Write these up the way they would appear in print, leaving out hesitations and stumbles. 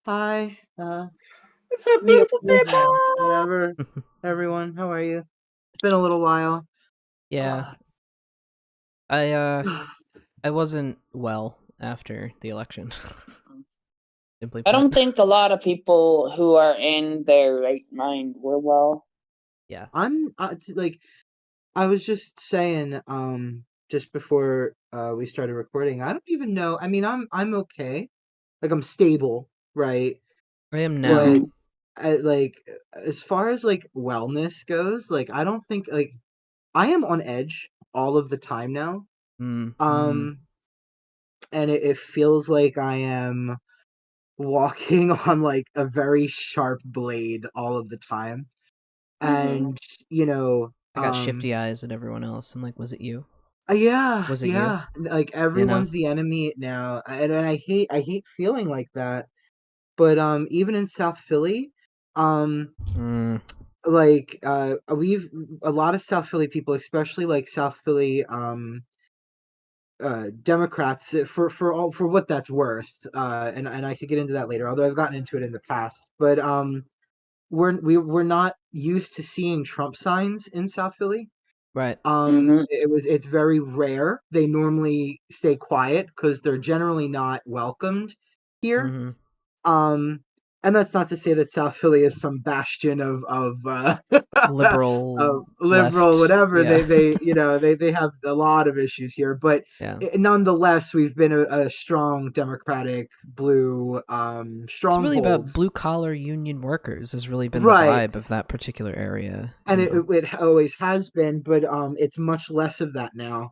Hi, What's up, me, beautiful people? whatever, everyone. How are you? It's been a little while. Yeah, Uh, I I wasn't well after the election. Simply I put. don't think a lot of people who are in their right mind were well. Yeah. I'm like I was just saying, just before we started recording. I don't even know. I mean, I'm okay. Like I'm stable, right? I am now. But like as far as like wellness goes, like I don't think like I am on edge all of the time now. Mm. Um, and it feels like I am walking on like a very sharp blade all of the time. Mm-hmm. And you know, I got shifty eyes at everyone else. I'm like, was it you? yeah, Was it you? yeah, like You know? everyone's the enemy now, and I hate feeling like that. But even in South Philly, um, Mm. like we've a lot of South Philly people, especially like South Philly Democrats, for what that's worth, and I could get into that later, although I've gotten into it in the past. But we're not used to seeing Trump signs in South Philly. Right. Mm-hmm. It's very rare. They normally stay quiet because they're generally not welcomed here. Mm-hmm. Um, and that's not to say that South Philly is some bastion of Liberal of liberal left. whatever. Yeah. They have a lot of issues here, but Yeah. nonetheless, we've been a strong Democratic blue It's really about stronghold. blue collar union workers has really been the Right, vibe of that particular area, and you know. it always has been, but it's much less of that now.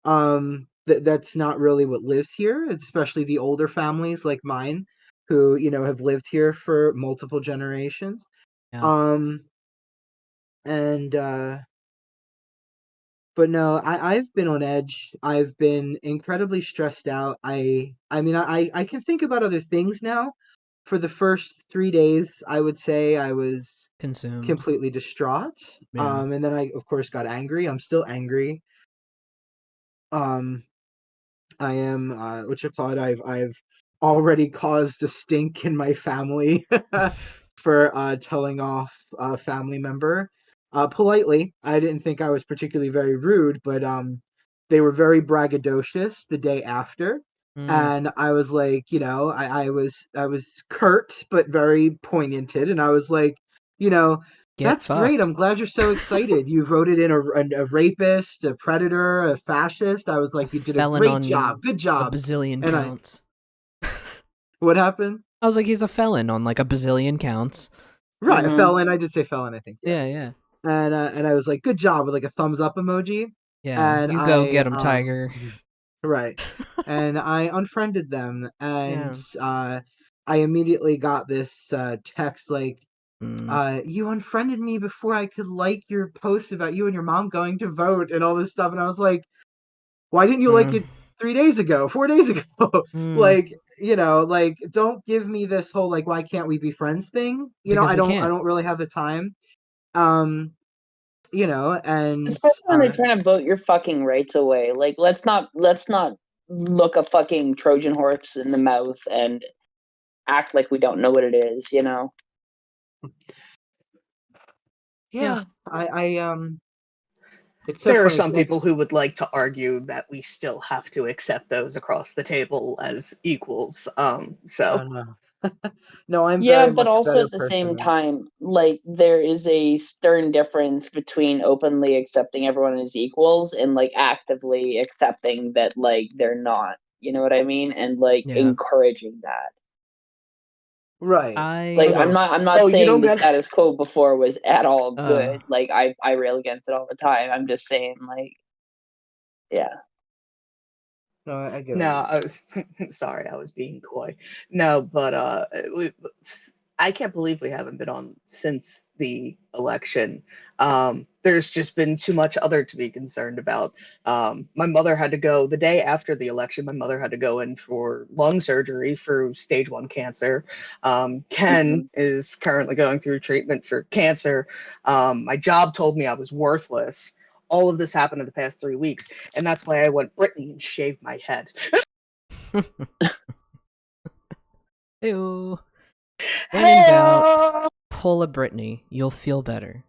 That's not really what lives here, especially the older families like mine, who have lived here for multiple generations. Yeah. Um, and But no, I've been on edge. I've been incredibly stressed out. I mean, I can think about other things now. For the first 3 days, I would say I was Consumed. completely distraught. Yeah. And then I, of course, got angry. I'm still angry. Um, I am, what you call it? I've already caused a stink in my family for telling off a family member politely. I didn't think I was particularly very rude, but they were very braggadocious the day after. Mm. And I was like, I was curt but very poignanted, and I was like, you know, Get that's great. fucked. I'm glad you're so excited. You voted in a rapist, a predator, a fascist. I was A like, you did a felon great on job. Good a job. bazillion And I, counts. what happened? I was like, he's a felon on like a bazillion counts. Right, a Mm-hmm. felon. I did say felon, I think, yeah. Yeah, yeah. And I was like, good job with like a thumbs up emoji. Yeah. And You go get him, I Tiger. right. And I unfriended them, and Yeah. I immediately got this text like, Mm. you unfriended me before I could like your post about you and your mom going to vote and all this stuff. And I was like, why didn't you like Mm. it 3 days ago, 4 days ago? Mm. Like, don't give me this whole like, why can't we be friends thing? Because I we don't I can't. don't really have the time. Um, and Especially when they're trying to vote your fucking rights away. Like, let's not look a fucking Trojan horse in the mouth and act like we don't know what it is. You know. Yeah. yeah, I it's so There are funny some because people who would like to argue that we still have to accept those across the table as equals. So no, no, I'm yeah, very but much a also better at the person same than time, like there is a stern difference between openly accepting everyone as equals and like actively accepting that like they're not. You know what I mean? And like Yeah. encouraging that. right. Like I I'm not Oh, you saying don't the get status quo before was at all uh good. Like I rail against it all the time. I'm just saying like yeah. no, I get No, what you mean. I was sorry, I was being coy. No, but I can't believe we haven't been on since the election. There's just been too much other to be concerned about. My mother had to go the day after the election. My mother had to go in for lung surgery for stage 1 cancer. Mm-hmm. Ken is currently going through treatment for cancer. My job told me I was worthless. All of this happened in the past 3 weeks, and that's why I went Brittany and shaved my head. Ew. When in doubt, Hey-o! pull a Britney. You'll feel better.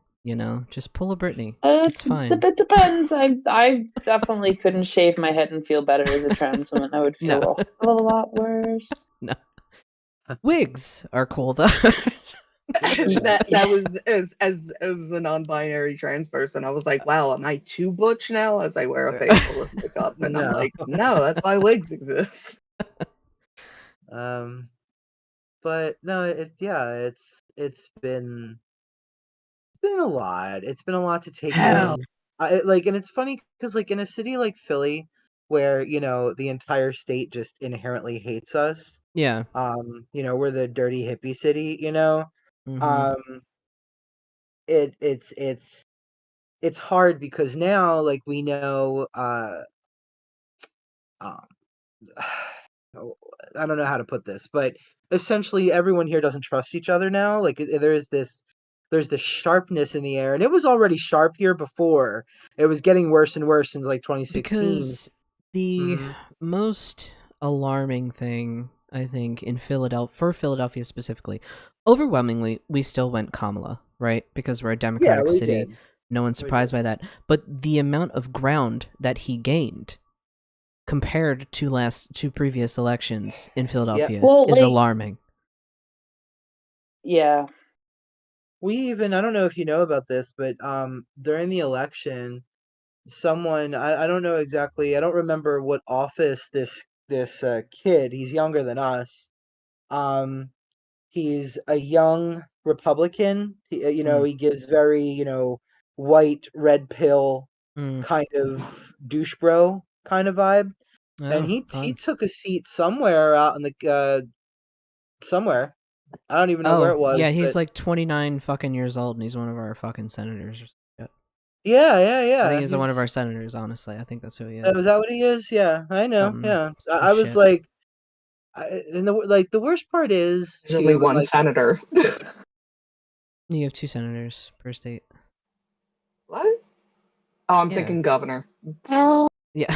Just pull a Britney. It's fine. It depends. I definitely couldn't shave my head and feel better as a trans woman. I would feel No. a hell of a lot worse. No. Wigs are cool though. That was as a non-binary trans person, I was like, wow, am I too butch now as I wear a face full of makeup? And I'm No. like, no, that's why wigs exist. But no, it's been a lot. It's been a lot to take Hell. in. And it's funny because like in a city like Philly, where the entire state just inherently hates us. Yeah. We're the dirty hippie city. Mhm. It's hard because now like we know um I don't know how to put this, but essentially everyone here doesn't trust each other now. Like there's this sharpness in the air, and it was already sharp here before. It was getting worse and worse since like 2016. Because the Mhm. most alarming thing, I think, for Philadelphia specifically, overwhelmingly, we still went Kamala, right? Because we're a Yeah, democratic we city. did. No one's We surprised did. by that. But the amount of ground that he gained compared to previous elections in Philadelphia Well, is like, alarming. yeah. I don't know if you know about this, but during the election, someone I don't know exactly. I don't remember what office this kid. He's younger than us. Um, He's a young Republican. He gives very, white, red pill Mm. kind of douche bro kind of vibe. And Oh, he fun. took a seat somewhere out in the somewhere. I don't even know where Oh, it was, yeah, he's but like 29 fucking years old, and he's one of our fucking senators. Or some shit. yeah. I think he's one of He's our senators, honestly. I think that's who he is. is that what he is? Yeah, I know. Some Yeah, some I was shit. like, and the worst part is There's only too, one like, senator. You have 2 senators per state. What? Oh, I'm Yeah. thinking governor. Yeah.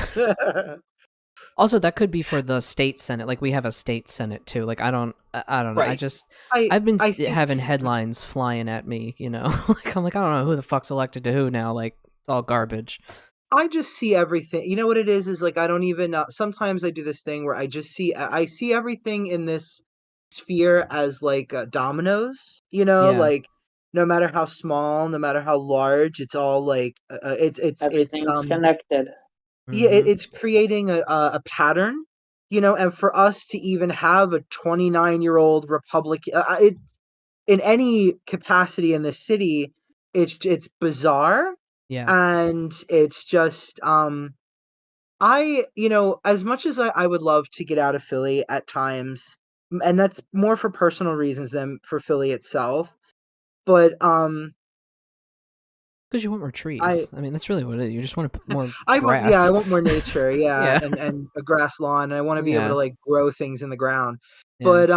Also, that could be for the state senate. Like we have a state senate too. Like I don't know. Right. I've been I think having headlines flying at me. Like I'm like I don't know who the fuck's elected to who now. Like it's all garbage. I just see everything. You know what it is like I don't even sometimes I do this thing where I see everything in this sphere as like dominoes, Yeah. like no matter how small, no matter how large, it's all like it's Everything's connected. yeah, Mhm. it's creating a pattern, and for us to even have a 29-year-old Republican in any capacity in this city, it's bizarre. Yeah. And it's just as much as I would love to get out of Philly at times, and that's more for personal reasons than for Philly itself, but Because you want more trees. I I mean, that's really what it is. You just want more I grass. want more nature, yeah, Yeah. and a grass lawn, and I want to be able Yeah. to like grow things in the ground. Yeah. But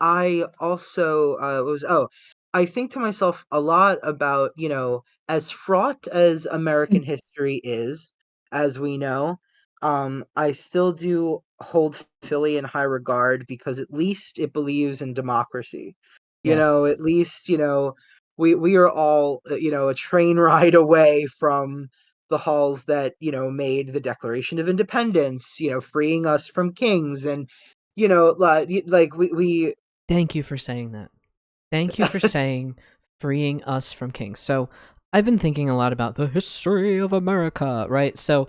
I also I think to myself a lot about, as fraught as American history is, as we know, I still do hold Philly in high regard because at least it believes in democracy. Yes. At least, we are all, a train ride away from the halls that, made the Declaration of Independence, freeing us from kings and like we Thank you for saying that. Thank you for saying freeing us from kings. So I've been thinking a lot about the history of America, right? So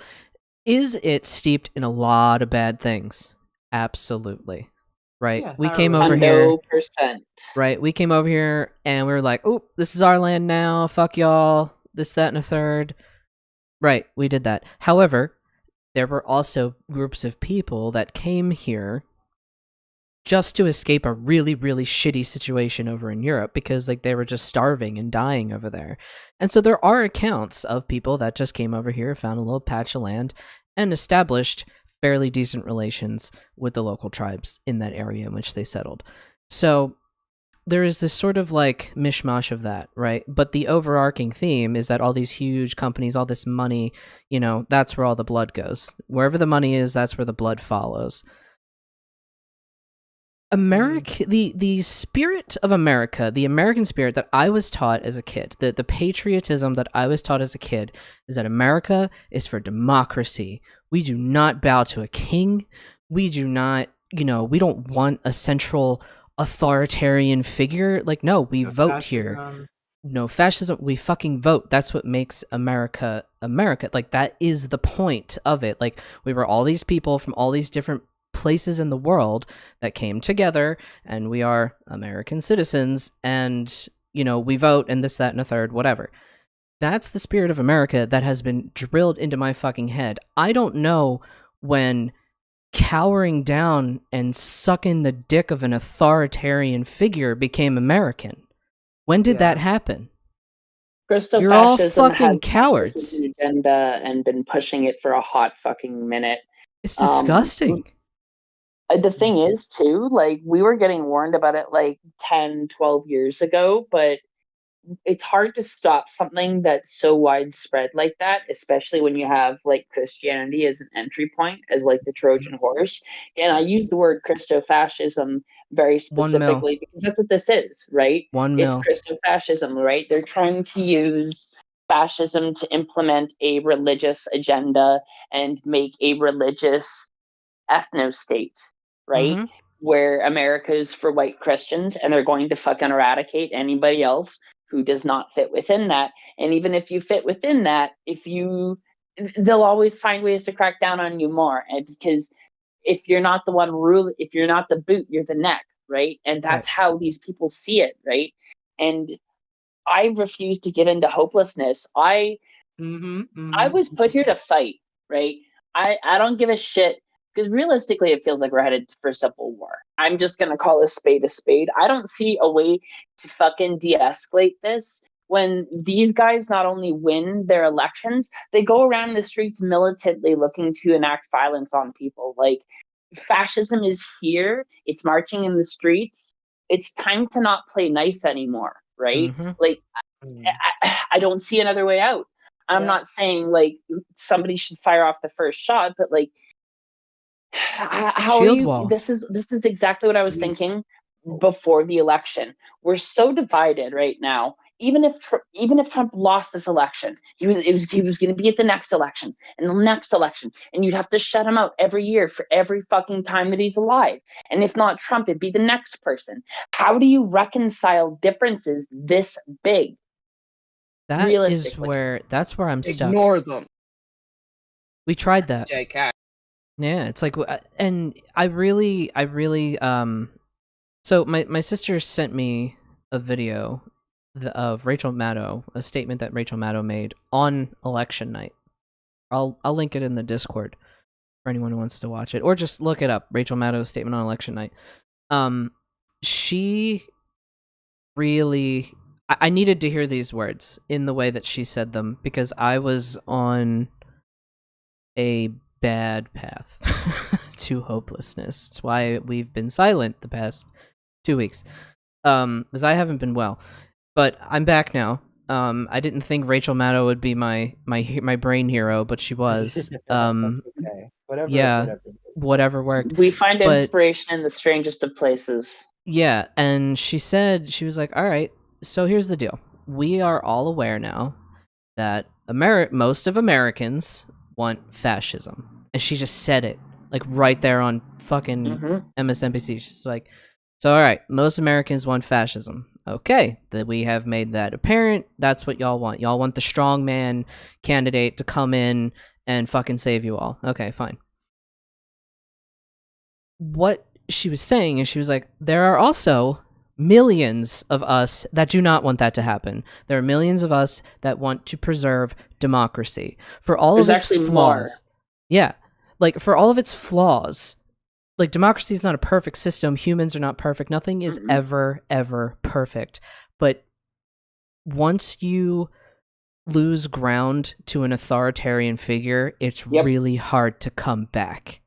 is it steeped in a lot of bad things? Absolutely. Right? Yeah, We how came are over we? here, 100%. right? We came over here and we were like, oh, this is our land now. Fuck y'all. This, that, and a third. Right, we did that. However, there were also groups of people that came here just to escape a really, really shitty situation over in Europe because like they were just starving and dying over there. And so there are accounts of people that just came over here, found a little patch of land, and established fairly decent relations with the local tribes in that area in which they settled. So there is this sort of like mishmash of that, right? But the overarching theme is that all these huge companies, all this money, that's where all the blood goes. Wherever the money is, that's where the blood follows. America, the spirit of America, the American spirit that I was taught as a kid, the patriotism that I was taught as a kid, is that America is for democracy. We do not bow to a king. We do not, we don't want a central authoritarian figure. Like, no, we vote here. No fascism. We fucking vote. That's what makes America America. Like, that is the point of it. Like, we were all these people from all these different places in the world that came together, and we are American citizens, and we vote, and this, that, and a third, whatever. That's the spirit of America that has been drilled into my fucking head. I don't know when cowering down and sucking the dick of an authoritarian figure became American. When did that happen? You're all fucking cowards. An agenda and been pushing it for a hot fucking minute. It's disgusting. The thing is, too, like, we were getting warned about it like 10, 12 years ago, but it's hard to stop something that's so widespread like that, especially when you have like Christianity as an entry point, as like the Trojan horse. And I use the word Christo-fascism very specifically because that's what this is, right? It's Christo-fascism, right? They're trying to use fascism to implement a religious agenda and make a religious ethno-state, right? Mm-hmm. Where America is for white Christians, and they're going to fucking eradicate anybody else who does not fit within that. And even if you fit within that, they'll always find ways to crack down on you more. And because if you're not the one ruling, if you're not the boot, you're the neck, right? And that's how these people see it, right? And I refuse to give into hopelessness. I was put here to fight, right? I don't give a shit. Because realistically, it feels like we're headed for civil war. I'm just going to call a spade a spade. I don't see a way to fucking de-escalate this when these guys not only win their elections, they go around the streets militantly looking to enact violence on people. Like, fascism is here. It's marching in the streets. It's time to not play nice anymore, right? Mm-hmm. Like, I don't see another way out. I'm not saying, like, somebody should fire off the first shot, but, like, how are you? This is exactly what I was thinking before the election. We're so divided right now. Even if Trump lost this election, he was going to be at the next election and the next election, and you'd have to shut him out every year for every fucking time that he's alive. And if not Trump, it'd be the next person. How do you reconcile differences this big? That's where I'm stuck. Ignore them. We tried that. JK. Yeah, it's like, and I really, so my sister sent me a video of Rachel Maddow, a statement that Rachel Maddow made on election night. I'll link it in the Discord for anyone who wants to watch it, or just look it up, Rachel Maddow's statement on election night. She really, I needed to hear these words in the way that she said them, because I was on a bad path to hopelessness. It's why we've been silent the past 2 weeks, because I haven't been well, but I'm back now. I didn't think Rachel Maddow would be my brain hero, but she was. Okay. Whatever worked. We find inspiration in the strangest of places. Yeah, and she said, she was like, all right, so here's the deal. We are all aware now that most of Americans want fascism. And she just said it, like, right there on fucking MSNBC. She's like, so all right, most Americans want fascism. Okay, that we have made that apparent. That's what y'all want. Y'all want the strongman candidate to come in and fucking save you all. Okay, fine. What she was saying is, she was like, there are also millions of us that do not want that to happen. There are millions of us that want to preserve democracy. For all of its flaws. More. Yeah. Like, for all of its flaws, like, democracy is not a perfect system. Humans are not perfect. Nothing is ever, ever perfect. But once you lose ground to an authoritarian figure, it's really hard to come back.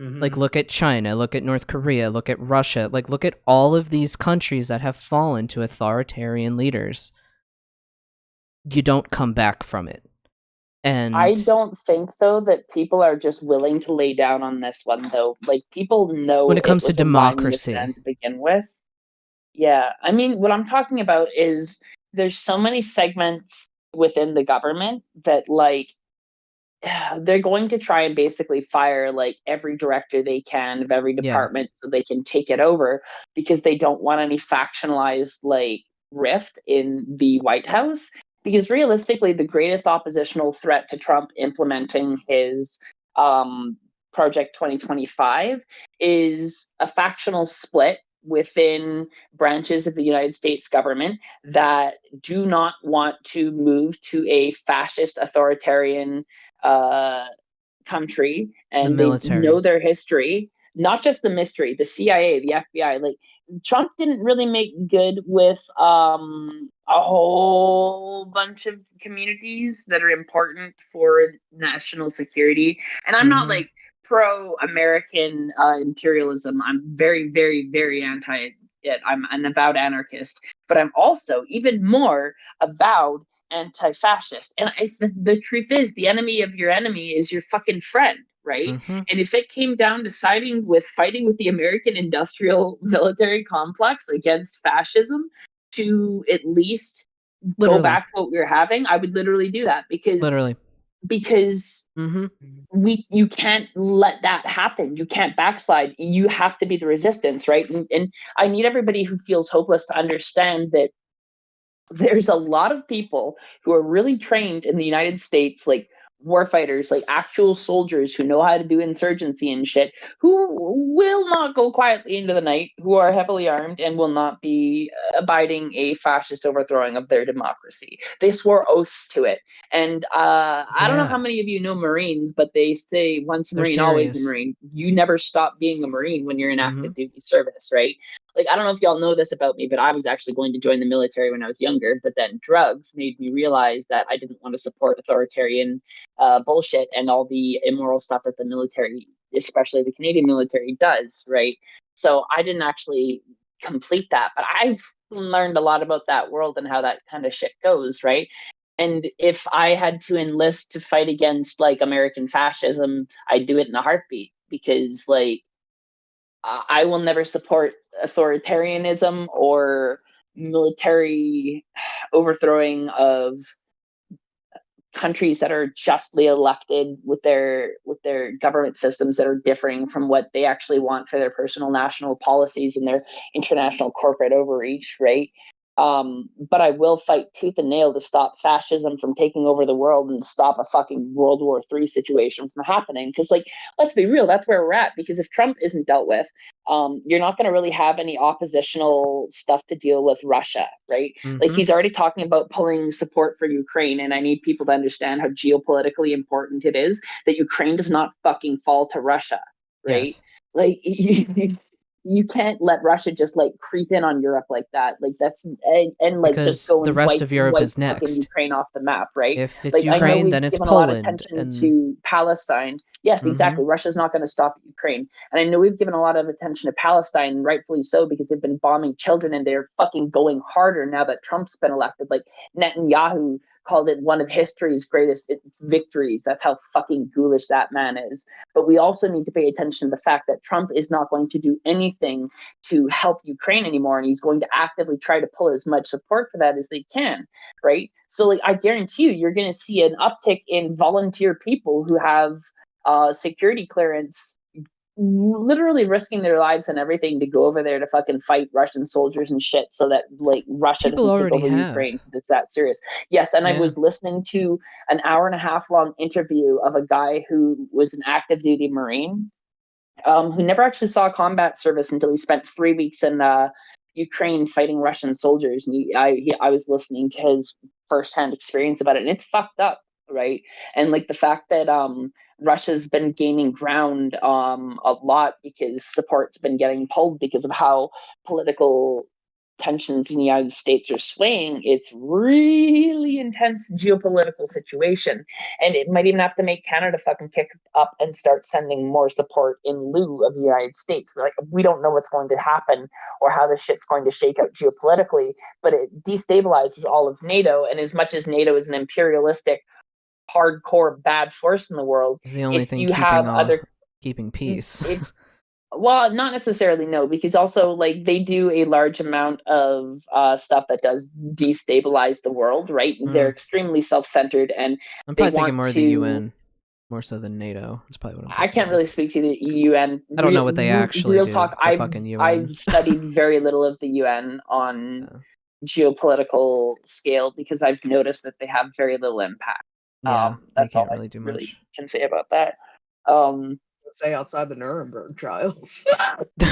Like, look at China, look at North Korea, look at Russia, like, look at all of these countries that have fallen to authoritarian leaders. You don't come back from it. And I don't think though that people are just willing to lay down on this one though. Like people know when it comes to was a line in the democracy, sand to begin with. Yeah, I mean, what I'm talking about is there's so many segments within the government that like they're going to try and basically fire like every director they can of every Yeah. department so they can take it over because they don't want any factionalized like rift in the White House. Because realistically, the greatest oppositional threat to Trump implementing his Project 2025 is a factional split within branches of the United States government that do not want to move to a fascist authoritarian country, the and they military. know their history, not just the mystery, the CIA, the FBI. Like Trump didn't really make good with a whole bunch of communities that are important for national security. And I'm not like pro-American imperialism. I'm very, very, very anti it. I'm an avowed anarchist, but I'm also even more avowed anti-fascist. And the truth is, the enemy of your enemy is your fucking friend, right? Mm-hmm. And if it came down to siding with fighting with the American industrial military complex against fascism to at least Literally. go back to what we were having, I would literally do that because you can't let that happen. You can't backslide. You have to be the resistance, right? And I need everybody who feels hopeless to understand that there's a lot of people who are really trained in the United States, like warfighters, like actual soldiers who know how to do insurgency and shit, who will not go quietly into the night, who are heavily armed and will not be abiding a fascist overthrowing of their democracy. They swore oaths to it. And I don't know how many of you know Marines, but they say once a Marine, always a Marine. You never stop being a Marine when you're in active duty service, right? Like, I don't know if y'all know this about me, but I was actually going to join the military when I was younger, but then drugs made me realize that I didn't want to support authoritarian bullshit and all the immoral stuff that the military, especially the Canadian military, does, right? So I didn't actually complete that, but I've learned a lot about that world and how that kind of shit goes, right? And if I had to enlist to fight against like American fascism, I'd do it in a heartbeat because like I will never support authoritarianism or military overthrowing of countries that are justly elected with their government systems that are differing from what they actually want for their personal national policies and their international corporate overreach, right? But I will fight tooth and nail to stop fascism from taking over the world and stop a fucking World War III situation from happening. Because, like, let's be real, that's where we're at. Because if Trump isn't dealt with, you're not going to really have any oppositional stuff to deal with Russia, right? Like, he's already talking about pulling support for Ukraine, and I need people to understand how geopolitically important it is that Ukraine does not fucking fall to Russia, right? Yes. Like, you can't let Russia just like creep in on Europe like that. Like that's and like because just go the and rest wipe, of Europe wipe is fucking next. Ukraine off the map, right? If it's Like Ukraine, I know we've then it's given Poland. a lot of attention to Palestine. Yes, exactly. Russia's not going to stop Ukraine, and I know we've given a lot of attention to Palestine, rightfully so, because they've been bombing children and they're fucking going harder now that Trump's been elected. Like Netanyahu called it one of history's greatest victories. That's how fucking ghoulish that man is. But we also need to pay attention to the fact that Trump is not going to do anything to help Ukraine anymore, and he's going to actively try to pull as much support for that as they can, right? So, like, I guarantee you're going to see an uptick in volunteer people who have security clearance, literally risking their lives and everything to go over there to fucking fight Russian soldiers and shit so that like Russia doesn't take over Ukraine because it's that serious. Yes, and I was listening to an 1.5 hour long interview of a guy who was an active duty Marine who never actually saw combat service until he spent 3 weeks in Ukraine fighting Russian soldiers. And I was listening to his firsthand experience about it, and it's fucked up, right? And like the fact that Russia's been gaining ground a lot because support's been getting pulled because of how political tensions in the United States are swaying. It's really intense geopolitical situation, and it might even have to make Canada fucking kick up and start sending more support in lieu of the United States. Like, we don't know what's going to happen or how this shit's going to shake out geopolitically, but it destabilizes all of NATO. And as much as NATO is an imperialistic hardcore bad force in the world. It's the only If thing you have keeping peace. Well, not necessarily, no, because also like they do a large amount of stuff that does destabilize the world, right? They're extremely self-centered, and I'm they probably thinking want more of to. the UN, more so than NATO. That's probably what I'm thinking. I can't really speak to the UN. I don't know what they actually real do. talk. The fucking UN. I've studied very little of the UN on geopolitical scale because I've noticed that they have very little impact. Yeah, that's they can't all really do much. Can say about that. Say outside the Nuremberg trials.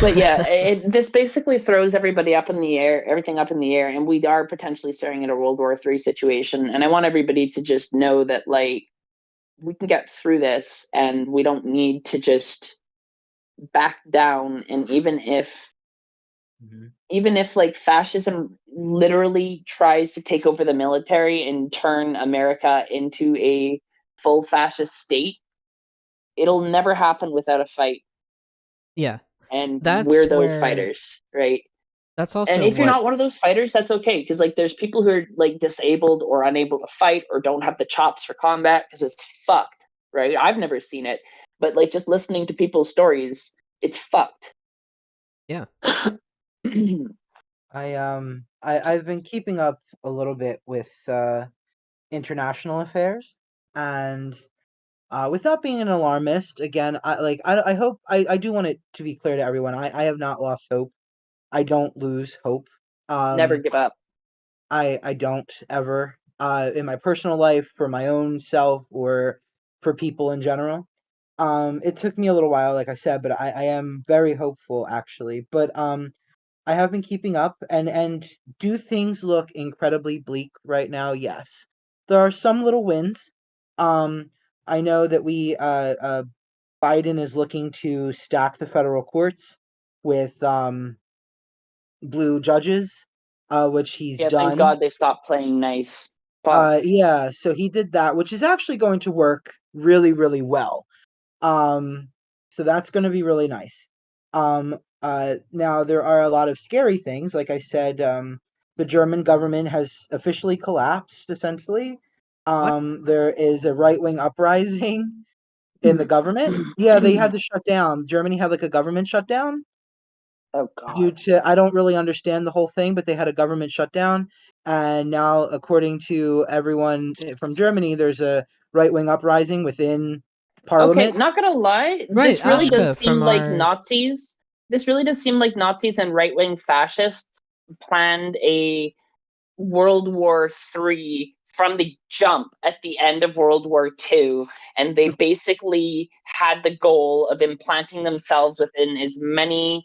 But yeah, this basically throws everybody up in the air, everything up in the air, and we are potentially staring at a World War III situation. And I want everybody to just know that, like, we can get through this, and we don't need to just back down. And even if like fascism literally tries to take over the military and turn America into a full fascist state, it'll never happen without a fight. Yeah. And we're those fighters, right? That's also, and if you're not one of those fighters, that's okay, because like there's people who are like disabled or unable to fight or don't have the chops for combat because it's fucked, right? I've never seen it, but like just listening to people's stories, it's fucked. Yeah. I've been keeping up a little bit with international affairs, and without being an alarmist, again, I hope I do want it to be clear to everyone. I have not lost hope. I don't lose hope. Never give up. I don't ever in my personal life, for my own self, or for people in general. It took me a little while, like I said, but I am very hopeful actually. But I have been keeping up, and do things look incredibly bleak right now? Yes. There are some little wins. I know that Biden is looking to stack the federal courts with blue judges, which he's done. Thank God they stopped playing nice. Yeah, so he did that, which is actually going to work really, really well. So that's going to be really nice. Now there are a lot of scary things. Like I said, the German government has officially collapsed, essentially. There is a right-wing uprising in the government. Yeah, they had to shut down. Germany had like a government shutdown. Oh God. Due to, I don't really understand the whole thing, but they had a government shutdown, and now, according to everyone from Germany, there's a right-wing uprising within Parliament. Okay, not gonna lie, Right, this really does seem like our... Nazis. This really does seem like Nazis and right-wing fascists planned a World War III from the jump at the end of World War II, and they basically had the goal of implanting themselves within as many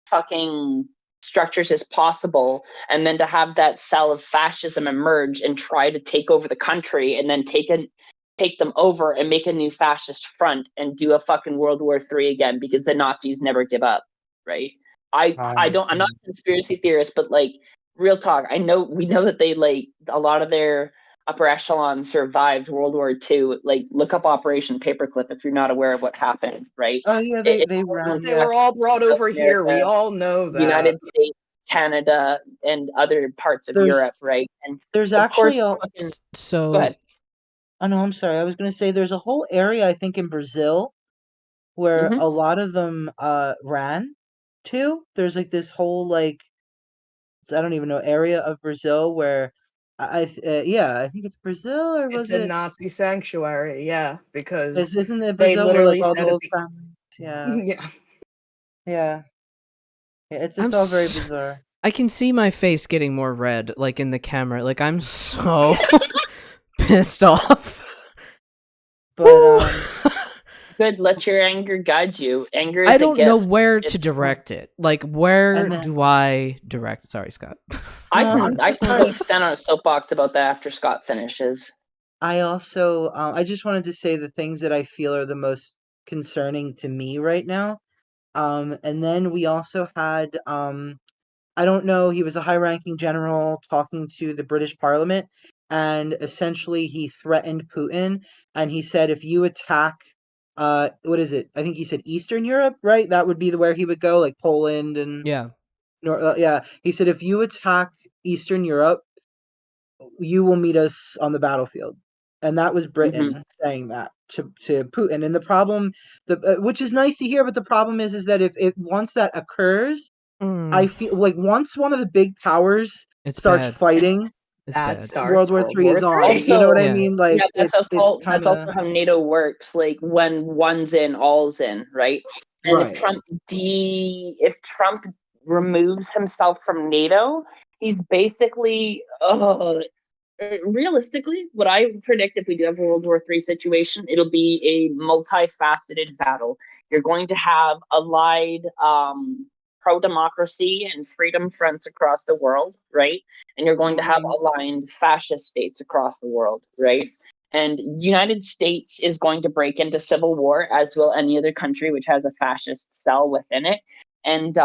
fucking structures as possible, and then to have that cell of fascism emerge and try to take over the country, and then take them over and make a new fascist front and do a fucking World War III again, because the Nazis never give up, right? I'm not a conspiracy theorist, but like, real talk, we know that they, like, a lot of their upper echelon survived World War II. Like, look up Operation Paperclip if you're not aware of what happened, right? Oh yeah, they ran. They were all brought over here. We all know that. United States, Canada, and other parts of Europe, right? And there's of actually course, so. Go ahead. Oh no, I'm sorry. I was going to say there's a whole area, I think, in Brazil where a lot of them ran to. There's like this whole, like, I don't even know, area of Brazil where I think it's Brazil, or was it? It's a Nazi sanctuary, yeah, because Isn't it they Brazil literally where, like, all said the old families? Yeah. Yeah. It's all very bizarre. I can see my face getting more red, like in the camera. Like, I'm so pissed off. But good, let your anger guide you. Anger is I don't a gift. know where to direct it. Like, where do I direct? Sorry, Scott. I can stand on a soapbox about that after Scott finishes. I also I just wanted to say the things that I feel are the most concerning to me right now. And then we also had I don't know, he was a high-ranking general talking to the British Parliament, and essentially he threatened Putin, and he said, if you attack, what is it? I think he said Eastern Europe, right? That would be where he would go, like Poland and yeah. He said, if you attack Eastern Europe, you will meet us on the battlefield. and that was Britain saying that to Putin. And the problem, which is nice to hear, but the problem is that if once that occurs, I feel like once one of the big powers starts bad. fighting, It's That bad. starts World War III is on. Also, You know what I Yeah. mean? Like yeah, that's it also kind that's also of how NATO works. Like when one's in, all's in, right? And right. if Trump removes himself from NATO, he's basically realistically, what I predict if we do have a World War III situation, it'll be a multifaceted battle. You're going to have allied pro-democracy and freedom fronts across the world, right? And you're going to have aligned fascist states across the world, right? And United States is going to break into civil war, as will any other country which has a fascist cell within it. And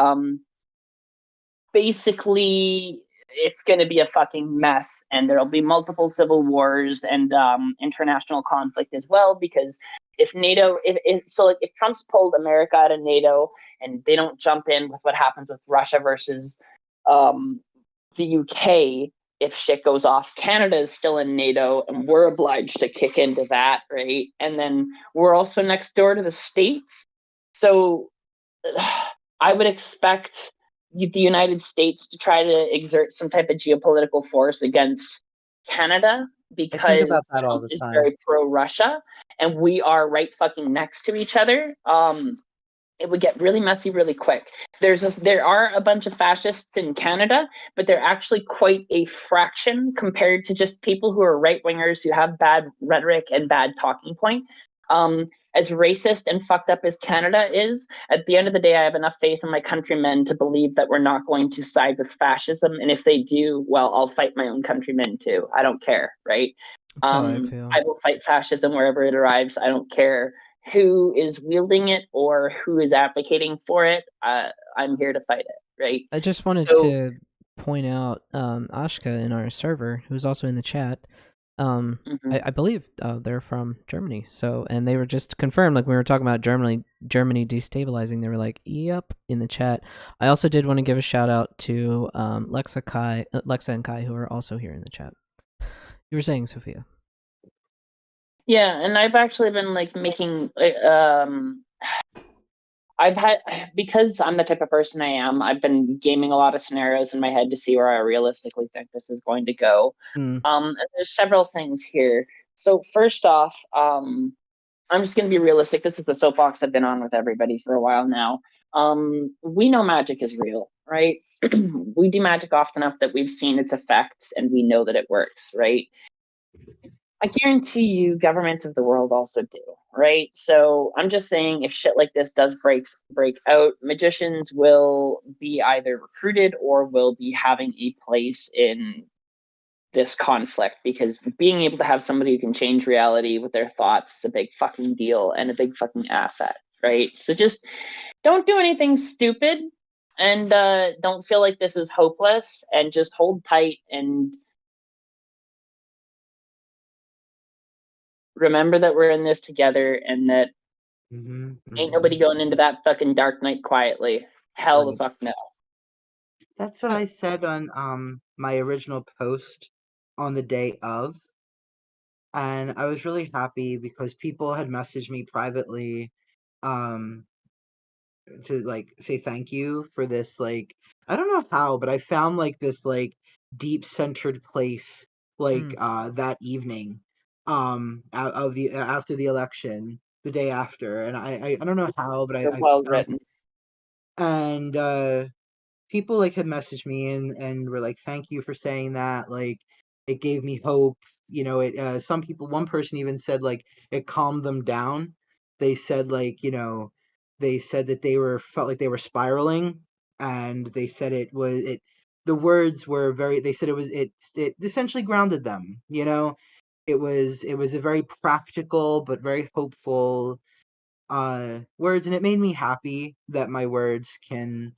basically it's going to be a fucking mess, and there'll be multiple civil wars and international conflict as well, because if NATO if Trump's pulled America out of NATO and they don't jump in with what happens with Russia versus the UK, if shit goes off, Canada is still in NATO and we're obliged to kick into that, right? And then we're also next door to the States, so I would expect the United States to try to exert some type of geopolitical force against Canada, because about that all Trump the is time. very pro-Russia and we are right fucking next to each other. It would get really messy really quick. There are a bunch of fascists in Canada, but they're actually quite a fraction compared to just people who are right-wingers who have bad rhetoric and bad talking point. As racist and fucked up as Canada is, at the end of the day, I have enough faith in my countrymen to believe that we're not going to side with fascism. And if they do, well, I'll fight my own countrymen too. I don't care, right? That's how I feel. I will fight fascism wherever it arrives. I don't care who is wielding it or who is advocating for it. I'm here to fight it, right? I just wanted So- to point out Ashka in our server, who's also in the chat. I believe they're from Germany. So, and they were just confirmed, like we were talking about Germany destabilizing. They were like, "Yep," in the chat. I also did want to give a shout out to Lexa and Kai, who are also here in the chat. You were saying, Sophia? Yeah, and I've actually been like making I've had, because I'm the type of person I am, I've been gaming a lot of scenarios in my head to see where I realistically think this is going to go. And there's several things here. So first off, I'm just going to be realistic. This is the soapbox I've been on with everybody for a while now. We know magic is real, right? We do magic often enough that we've seen its effects and we know that it works, right? I guarantee you governments of the world also do, right? So I'm just saying, if shit like this does break out, magicians will be either recruited or will be having a place in this conflict, because being able to have somebody who can change reality with their thoughts is a big fucking deal and a big fucking asset, right? So just don't do anything stupid, and don't feel like this is hopeless, and just hold tight and remember that we're in this together, and that ain't nobody going into that fucking dark night quietly. Hell the fuck no. That's what I said on my original post on the day of. And I was really happy because people had messaged me privately to like say thank you for this, like, I don't know how, but I found like this like deep centered place like that evening out of the after the election, the day after. And I don't know how, but They're well written. And people like had messaged me and were like, thank you for saying that, like it gave me hope, you know. It some people, one person even said like it calmed them down. They said like, you know, they said that felt like they were spiraling, and they said the words were very, they said it essentially grounded them, you know. It was a very practical but very hopeful words, and it made me happy that my words can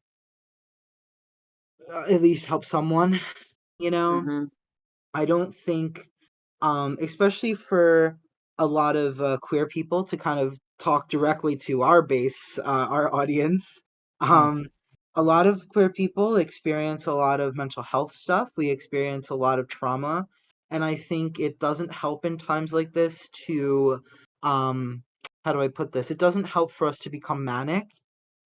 at least help someone, you know. I don't think, especially for a lot of queer people to kind of talk directly to our base, our audience. A lot of queer people experience a lot of mental health stuff. We experience a lot of trauma, and I think it doesn't help in times like this to, how do I put this? It doesn't help for us to become manic.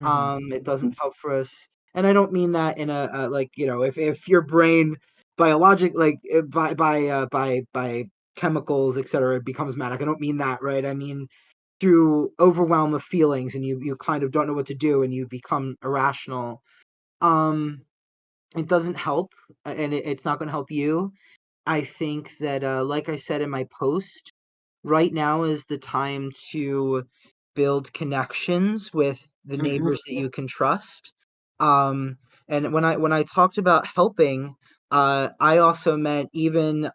It doesn't help for us, and I don't mean that in a like, you know, if your brain biologic like by chemicals, etc., becomes manic. I don't mean that, right? I mean through overwhelm of feelings, and you kind of don't know what to do, and you become irrational. It doesn't help, and it's not going to help you. I think that, like I said in my post, right now is the time to build connections with the neighbors that you can trust. And when I talked about helping, I also meant even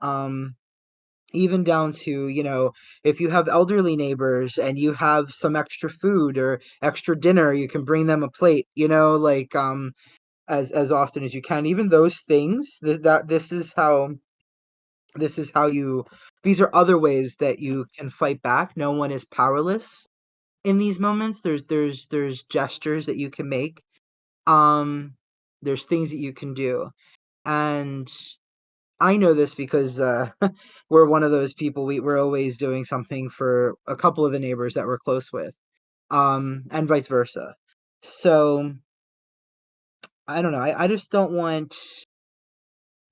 down to, you know, if you have elderly neighbors and you have some extra food or extra dinner, you can bring them a plate, you know, like as often as you can. Even those things, this is how you these are other ways that you can fight back. No one is powerless in these moments. There's gestures that you can make. There's things that you can do. And I know this because we're one of those people. We're always doing something for a couple of the neighbors that we're close with, and vice versa. So I don't know. I just don't want.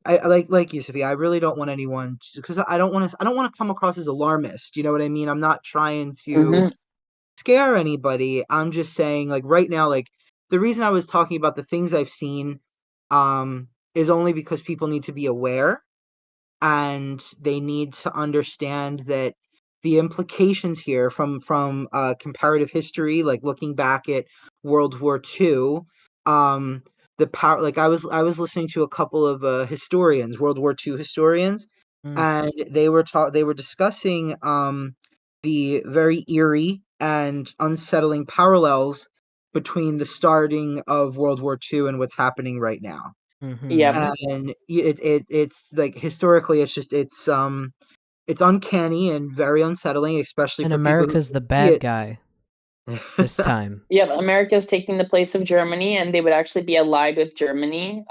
I like you, Sophie. I really don't want anyone because I don't want to come across as alarmist. You know what I mean? I'm not trying to scare anybody. I'm just saying, like, right now, like, the reason I was talking about the things I've seen is only because people need to be aware, and they need to understand that the implications here from comparative history, like looking back at World War II, the power. Like, I was listening to a couple of historians, World War II historians, and they were discussing the very eerie and unsettling parallels between the starting of World War II and what's happening right now. Yeah. And it's like, historically, it's uncanny and very unsettling, especially And for people America's who the see bad it. guy this time. Yeah, America's taking the place of Germany, and they would actually be allied with Germany,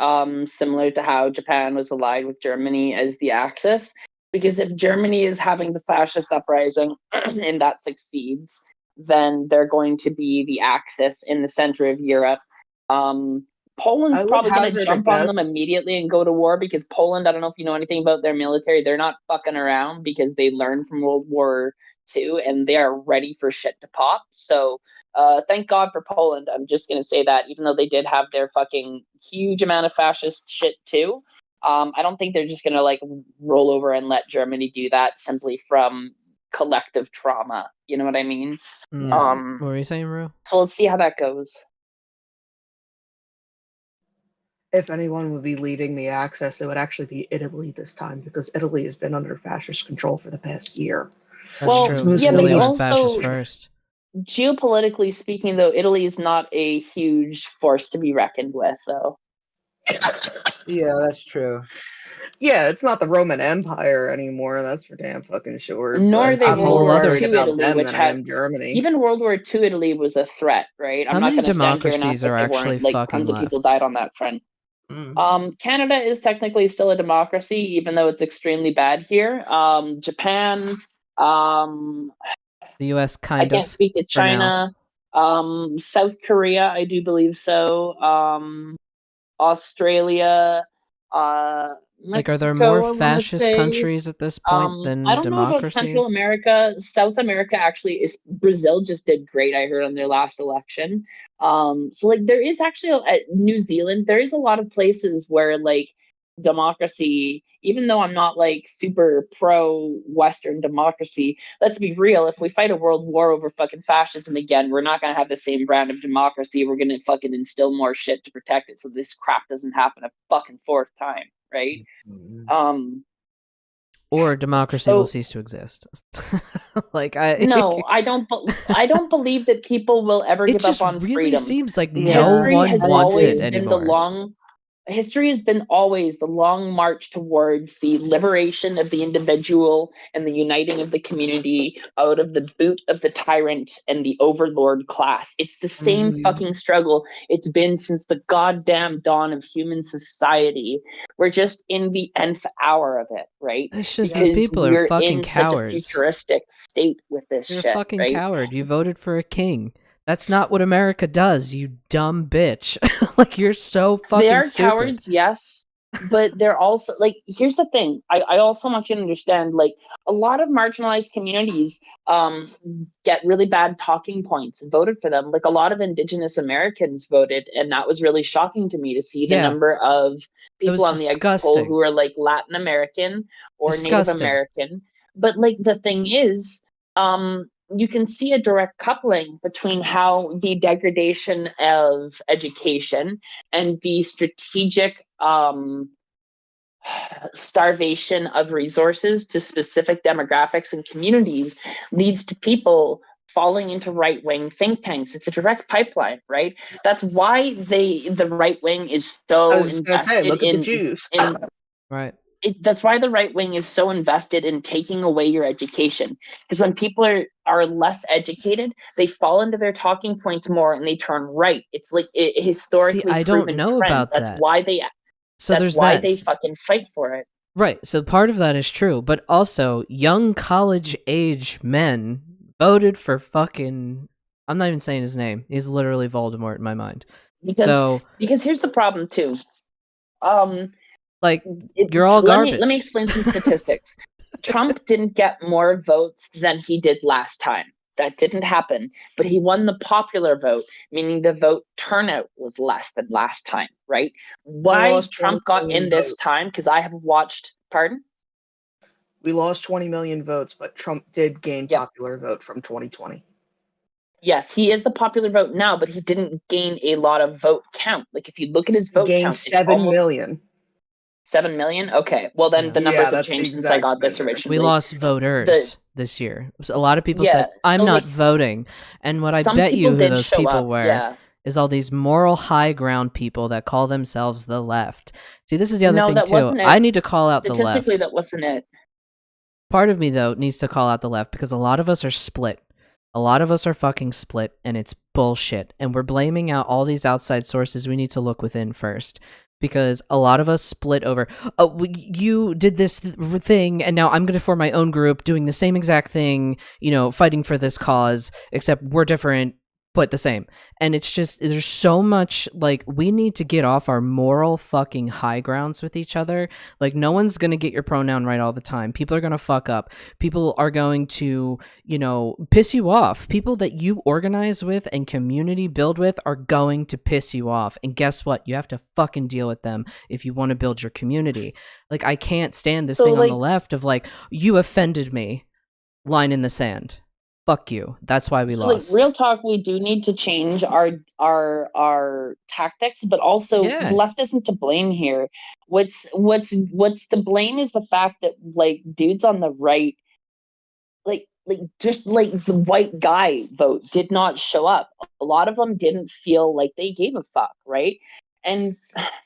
similar to how Japan was allied with Germany as the Axis. Because if Germany is having the fascist uprising and that succeeds, then they're going to be the Axis in the center of Europe. Poland's I would probably going to hazard a jump on guess. them immediately and go to war, because Poland, I don't know if you know anything about their military, they're not fucking around because they learned from World War II and they are ready for shit to pop. So thank God for Poland. I'm just going to say that, even though they did have their fucking huge amount of fascist shit too, I don't think they're just going to like roll over and let Germany do that simply from collective trauma. You know what I mean? Yeah. What were you saying, Ru? So let's see how that goes. If anyone would be leading the Axis, it would actually be Italy this time, because Italy has been under fascist control for the past year. That's Well, true. yeah, but Italy went also fascist first. geopolitically speaking, though, Italy is not a huge force to be reckoned with, though. Yeah, that's true. Yeah, it's not the Roman Empire anymore. That's for damn fucking sure. Nor But they a I'm whole World more War other- worried II about Italy, them which than I had am Germany. even World War II Italy was a threat, right? How I'm not many going to stand here and democracies act like are they actually weren't. Like, fucking tons of people left? died on that front. Canada is technically still a democracy, even though it's extremely bad here. Japan, The U.S. I kind can't of speak to for now. China. South Korea, I do believe so. Australia, Like, are Mexico, there more I want to fascist say. countries at this point I than don't know about Central democracies? America. South America actually is. Brazil just did great, I heard, on their last election. So like there is actually at New Zealand, there is a lot of places where like democracy, even though I'm not like super pro Western democracy, let's be real, if we fight a world war over fucking fascism again, we're not gonna have the same brand of democracy. We're gonna fucking instill more shit to protect it so this crap doesn't happen a fucking fourth time, right? Or democracy will So cease to exist. no, I don't. I don't believe that people will ever It give just up on really freedom. seems like Yeah, no History one has wants always it been the anymore. history has been always the long march towards the liberation of the individual and the uniting of the community out of the boot of the tyrant and the overlord class. It's the same fucking struggle it's been since the goddamn dawn of human society. We're just in the nth hour of it, right? It's just Because these people are we're fucking in such a cowards. futuristic state with this You're shit, a fucking right? coward. You voted for a king. That's not what America does, you dumb bitch. Like, you're so fucking They are stupid. cowards, yes, but they're also like, here's the thing. I also want you to understand, like, a lot of marginalized communities get really bad talking points and voted for them. Like, a lot of Indigenous Americans voted, and that was really shocking to me to see the number of people on the exit poll who are like Latin American or Native American. But like, the thing is, you can see a direct coupling between how the degradation of education and the strategic starvation of resources to specific demographics and communities leads to people falling into right-wing think tanks. It's a direct pipeline, right? That's why the right wing is so invested look at the Jews. Right. That's why the right wing is so invested in taking away your education. Because when people are less educated, they fall into their talking points more and they turn right. It's like a historically I proven don't know trend. about That's that. why they. So that's there's why that. They fucking fight for it. Right. So part of that is true, but also young college age men voted for fucking. I'm not even saying his name. He's literally Voldemort in my mind. Because here's the problem too. Like, you're all garbage. Let me explain some statistics. Trump didn't get more votes than he did last time. That didn't happen. But he won the popular vote, meaning the vote turnout was less than last time, right? Why Trump got in this time, because I have watched... Pardon? We lost 20 million votes, but Trump did gain popular vote from 2020. Yes, he is the popular vote now, but he didn't gain a lot of vote count. Like, if you look at his vote count, 7 million. 7 million? Okay. Well, then the numbers have changed since I got this originally. We lost voters this year. So a lot of people said, I'm not voting. And what I bet you who those people were is all these moral high ground people that call themselves the left. See, this is the other thing, too. I need to call out the left. Statistically, that wasn't it. Part of me, though, needs to call out the left because a lot of us are split. A lot of us are fucking split, and it's bullshit. And we're blaming out all these outside sources. We need to look within first. Because a lot of us split over, you did this thing, and now I'm going to form my own group doing the same exact thing, fighting for this cause, except we're different, but the same. And it's just, there's so much, like, we need to get off our moral fucking high grounds with each other. Like, no one's going to get your pronoun right all the time. People are going to fuck up. People are going to, piss you off. People that you organize with and community build with are going to piss you off. And guess what? You have to fucking deal with them if you want to build your community. Like, I can't stand this thing on the left of, like, you offended me, line in the sand. Fuck you. That's why we lost. Like, real talk, we do need to change our tactics, but also the left isn't to blame here. What's to blame is the fact that, like, dudes on the right, like just like the white guy vote did not show up. A lot of them didn't feel like they gave a fuck, right? And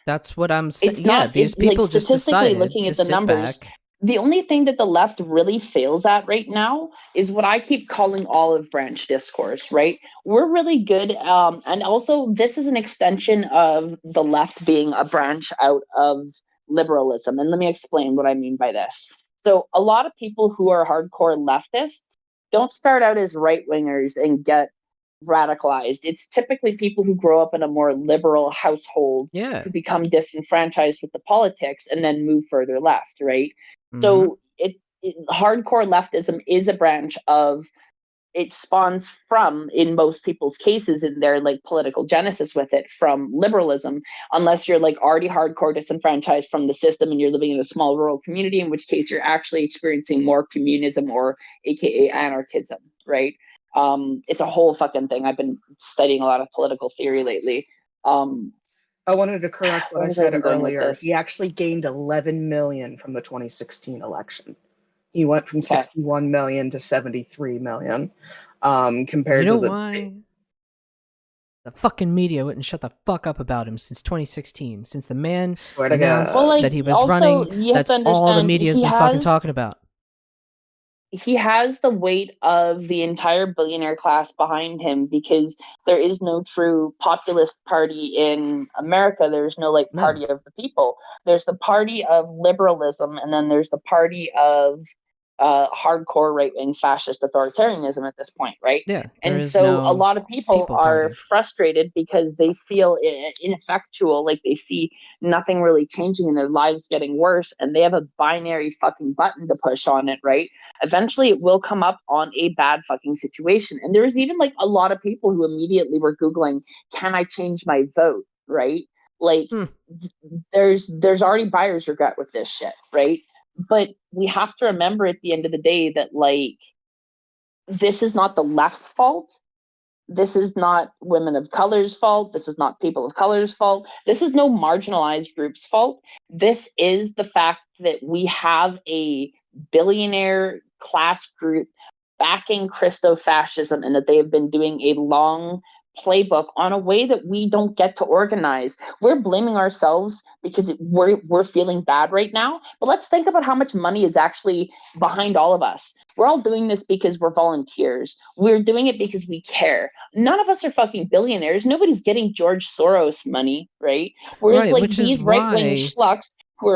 that's what I'm saying. These people just decided looking at the numbers. The only thing that the left really fails at right now is what I keep calling olive branch discourse, right? We're really good. And also, this is an extension of the left being a branch out of liberalism. And let me explain what I mean by this. So a lot of people who are hardcore leftists don't start out as right-wingers and get radicalized. It's typically people who grow up in a more liberal household who become disenfranchised with the politics and then move further left, right? So hardcore leftism is a branch of, it spawns from, in most people's cases, in their like political genesis with it, from liberalism, unless you're like already hardcore disenfranchised from the system and you're living in a small rural community, in which case you're actually experiencing more communism, or aka anarchism, right? It's a whole fucking thing. I've been studying a lot of political theory lately. I wanted to correct what I said earlier. He actually gained 11 million from the 2016 election. He went from 61 million to 73 million. Compared to The fucking media wouldn't shut the fuck up about him since 2016. Since the man Swear to announced God. Well, like, that he was also, running, you have that's to all the understand, media's been fucking talking about. he has the weight of the entire billionaire class behind him, because there is no true populist party in America. There's no like party of the people. There's the party of liberalism, and then there's the party of hardcore right-wing fascist authoritarianism at this point, right? Yeah, And so a lot of people are frustrated because they feel ineffectual, like they see nothing really changing in their lives, getting worse, and they have a binary fucking button to push on it, right? Eventually it will come up on a bad fucking situation. And there's even like a lot of people who immediately were Googling, can I change my vote, right? Like there's already buyer's regret with this shit, right? But we have to remember at the end of the day that like this is not the left's fault. This is not women of color's fault. This is not people of color's fault. This is no marginalized group's fault. This is the fact that we have a billionaire class group backing Christo-fascism, and that they have been doing a long playbook on a way that we don't get to organize. We're blaming ourselves because we're feeling bad right now. But let's think about how much money is actually behind all of us. We're all doing this because we're volunteers. We're doing it because we care. None of us are fucking billionaires. Nobody's getting George Soros money, right? Whereas like these right-wing schlucks who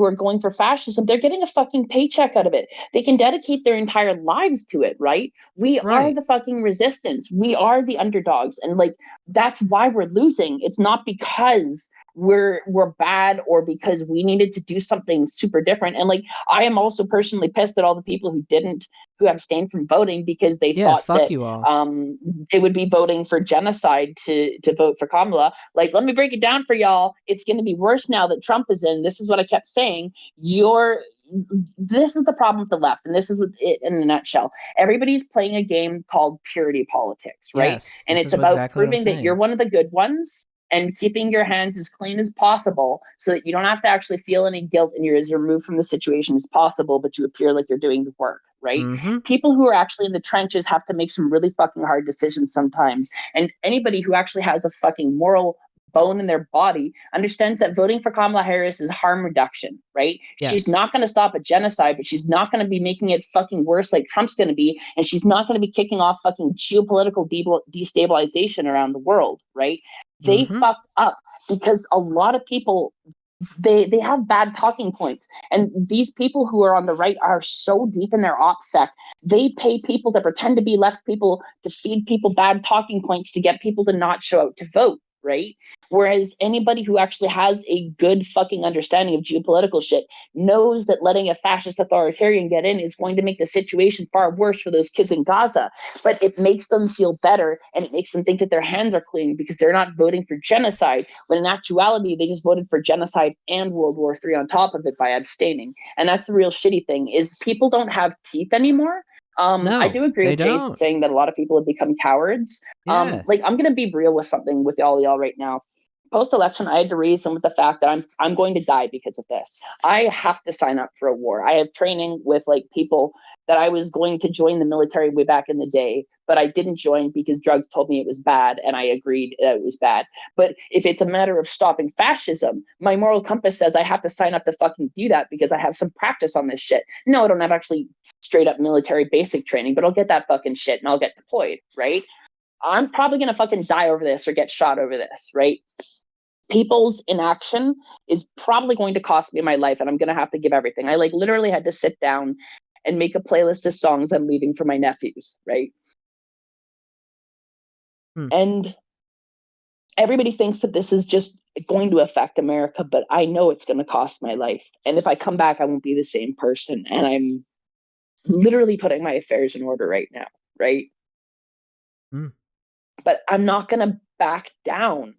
are going for fascism, they're getting a fucking paycheck out of it. They can dedicate their entire lives to it, right? We are the fucking resistance. We are the underdogs. And like that's why we're losing. It's not because we're bad or because we needed to do something super different. And like I am also personally pissed at all the people who abstained from voting because they thought that they would be voting for genocide to vote for Kamala. Like, let me break it down for y'all. It's going to be worse now that Trump is in. This is what I kept saying. This is the problem with the left, and this is what it in a nutshell. Everybody's playing a game called purity politics, right? Yes, and it's about proving that you're one of the good ones and keeping your hands as clean as possible so that you don't have to actually feel any guilt and you're as removed from the situation as possible, but you appear like you're doing the work, right? People who are actually in the trenches have to make some really fucking hard decisions sometimes. And anybody who actually has a fucking moral bone in their body understands that voting for Kamala Harris is harm reduction, right? Yes. She's not going to stop a genocide, but she's not going to be making it fucking worse like Trump's going to be, and she's not going to be kicking off fucking geopolitical destabilization around the world, right? They fucked up because a lot of people they have bad talking points, and these people who are on the right are so deep in their OPSEC. They pay people to pretend to be left people to feed people bad talking points to get people to not show out to vote, right? Whereas anybody who actually has a good fucking understanding of geopolitical shit knows that letting a fascist authoritarian get in is going to make the situation far worse for those kids in Gaza. But it makes them feel better, and it makes them think that their hands are clean because they're not voting for genocide, when in actuality they just voted for genocide and World War III on top of it by abstaining. And that's the real shitty thing, is people don't have teeth anymore. I do agree with Jason saying that a lot of people have become cowards. Like, I'm going to be real with something with all y'all right now. Post-election, I had to reason with the fact that I'm going to die because of this. I have to sign up for a war. I have training with like people that I was going to join the military way back in the day, but I didn't join because drugs told me it was bad, and I agreed that it was bad. But if it's a matter of stopping fascism, my moral compass says I have to sign up to fucking do that because I have some practice on this shit. No, I don't have actually straight up military basic training, but I'll get that fucking shit and I'll get deployed, right? I'm probably going to fucking die over this or get shot over this, right? People's inaction is probably going to cost me my life, and I'm going to have to give everything. I like literally had to sit down and make a playlist of songs I'm leaving for my nephews, right? And everybody thinks that this is just going to affect America, but I know it's going to cost my life. And if I come back, I won't be the same person. And I'm literally putting my affairs in order right now, right? But I'm not going to back down.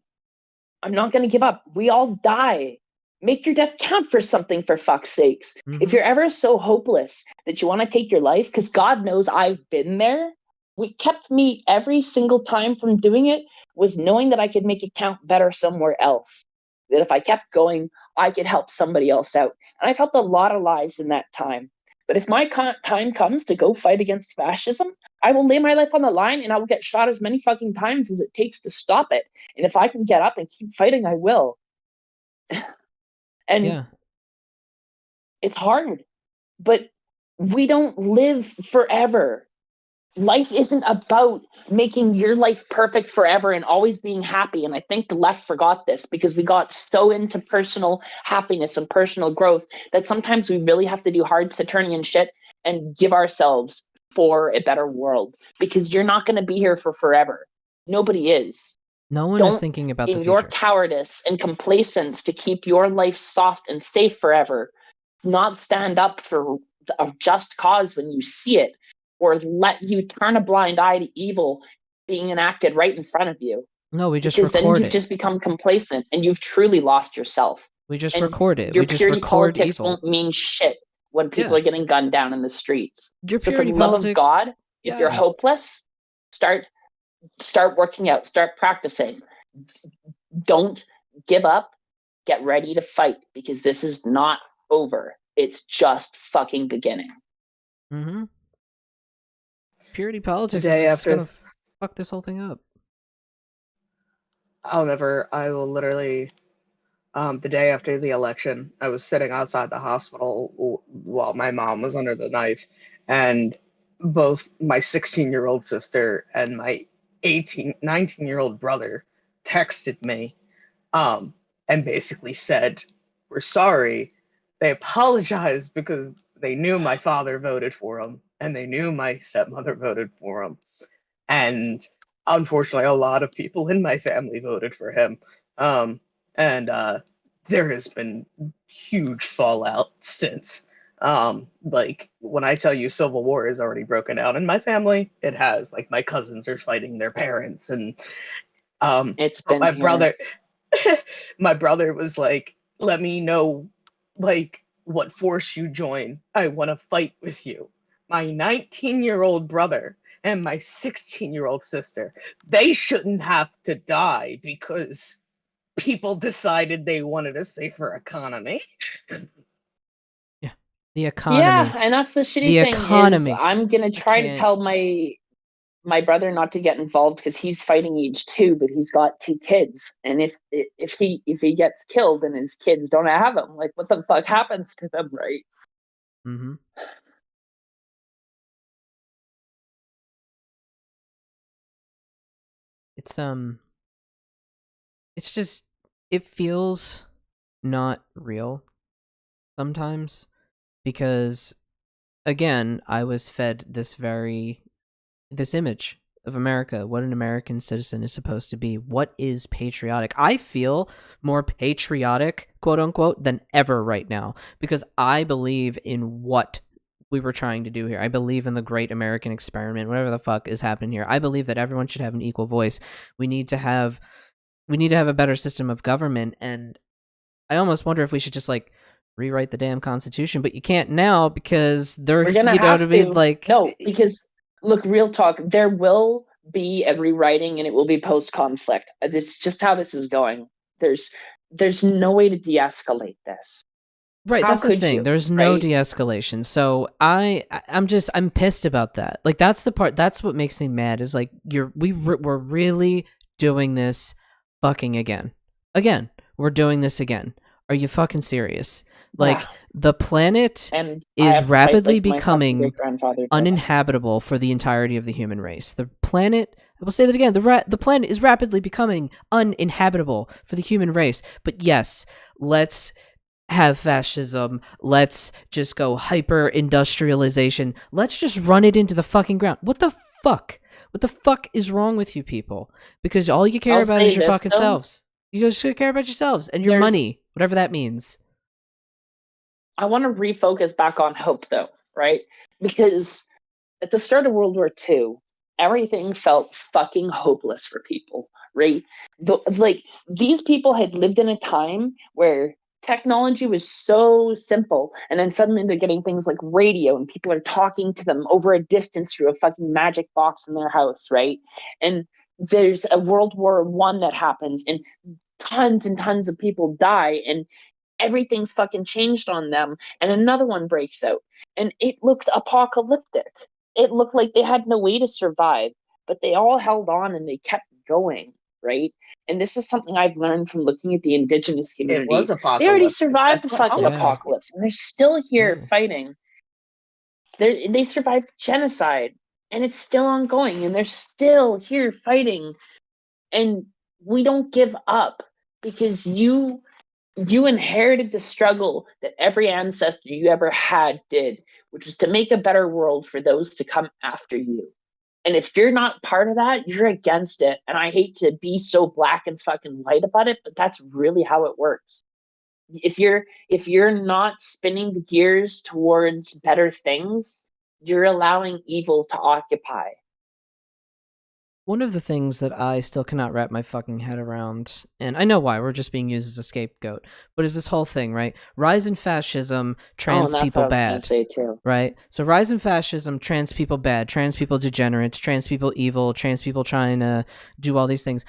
I'm not going to give up. We all die. Make your death count for something, for fuck's sakes. If you're ever so hopeless that you want to take your life, because God knows I've been there, what kept me every single time from doing it was knowing that I could make it count better somewhere else. That if I kept going, I could help somebody else out. And I've helped a lot of lives in that time. But if my time comes to go fight against fascism, I will lay my life on the line and I will get shot as many fucking times as it takes to stop it. And if I can get up and keep fighting, I will. And Yeah. it's hard, but we don't live forever. Life isn't about making your life perfect forever and always being happy. And I think the left forgot this because we got so into personal happiness and personal growth that sometimes we really have to do hard turning and shit and give ourselves for a better world, because you're not going to be here for forever. Nobody is. No one is thinking about the in future. your cowardice and complacence to keep your life soft and safe forever, not stand up for a just cause when you see it, or let you turn a blind eye to evil being enacted right in front of you. No, we just because record then you've it. just become complacent and you've truly lost yourself. We just And record it. Your We just purity record politics evil. won't mean shit when people Yeah. are getting gunned down in the streets. Your So for purity the love politics. of God, Yeah. if you're hopeless, start working out, start practicing. Don't give up. Get ready to fight, because this is not over. It's just fucking beginning. Mm-hmm. Purity politics day is just after- gonna fuck this whole thing up. I will literally, the day after the election, I was sitting outside the hospital while my mom was under the knife, and both my 16-year-old sister and my 19-year-old brother texted me, and basically said, "We're sorry." They apologized because they knew my father voted for him, and they knew my stepmother voted for him. And unfortunately, a lot of people in my family voted for him. And there has been huge fallout since. Like, when I tell you civil war is already broken out in my family, it has. Like, my cousins are fighting their parents, and It's been my brother my brother was like, "Let me know, like, what force you join. I want to fight with you." My 19-year-old brother and my 16-year-old sister, they shouldn't have to die because people decided they wanted a safer economy. Yeah. The economy. Yeah, and that's the shitty The thing economy. is I'm gonna try to can't- tell my brother not to get involved because he's fighting age 2, but he's got 2 kids, and if he gets killed and his kids don't have him, like, what the fuck happens to them, right? Mm-hmm. It's just, it feels not real sometimes, because again, I was fed this image of America, what an American citizen is supposed to be, what is patriotic. I feel more patriotic, quote unquote, than ever right now, because I believe in what we were trying to do here. I believe in the great American experiment, whatever the fuck is happening here. I believe that everyone should have an equal voice. We need to have a better system of government, and I almost wonder if we should just, like, rewrite the damn Constitution, but you can't now because they're, We're gonna you know have what I mean? to. Like, No, because look, real talk, there will be a rewriting and it will be post-conflict. It's just how this is going. There's no way to de-escalate this. right, How that's the could thing. you, There's no right? de-escalation. So I'm pissed about that. Like, that's the part, that's what makes me mad, is like, we're really doing this fucking again. Again, we're doing this again. Are you fucking serious? Like, the planet And I is have to fight rapidly like my fucking becoming great-grandfather did. uninhabitable for the entirety of the human race. The planet, I will say that again, the planet is rapidly becoming uninhabitable for the human race. But yes, let's have fascism. Let's just go hyper-industrialization. Let's just run it into the fucking ground. What the fuck? What the fuck is wrong with you people? Because all you care I'll about say is your this, fucking though. selves. You just care about yourselves and your There's- money, whatever that means. I want to refocus back on hope, though, right? Because at the start of World War II, everything felt fucking hopeless for people, right? Like, these people had lived in a time where technology was so simple, and then suddenly they're getting things like radio, and people are talking to them over a distance through a fucking magic box in their house, right? And there's a World War I that happens, and tons of people die, and everything's fucking changed on them, and another one breaks out. And it looked apocalyptic. It looked like they had no way to survive, but they all held on and they kept going, right? And this is something I've learned from looking at the indigenous community. It was apocalyptic. They already survived the That's fucking Yeah. apocalypse, and they're still here Yeah. fighting. They survived genocide, and it's still ongoing, and they're still here fighting. And we don't give up, because you inherited the struggle that every ancestor you ever had did, which was to make a better world for those to come after you. And if you're not part of that, you're against it. And I hate to be so black and fucking white about it, but that's really how it works. If you're not spinning the gears towards better things, you're allowing evil to occupy. One of the things that I still cannot wrap my fucking head around, and I know why, we're just being used as a scapegoat, but is this whole thing, right? Rise in fascism, trans people bad. Say too. Right? So rise in fascism, trans people bad, trans people degenerates, trans people evil, trans people trying to do all these things.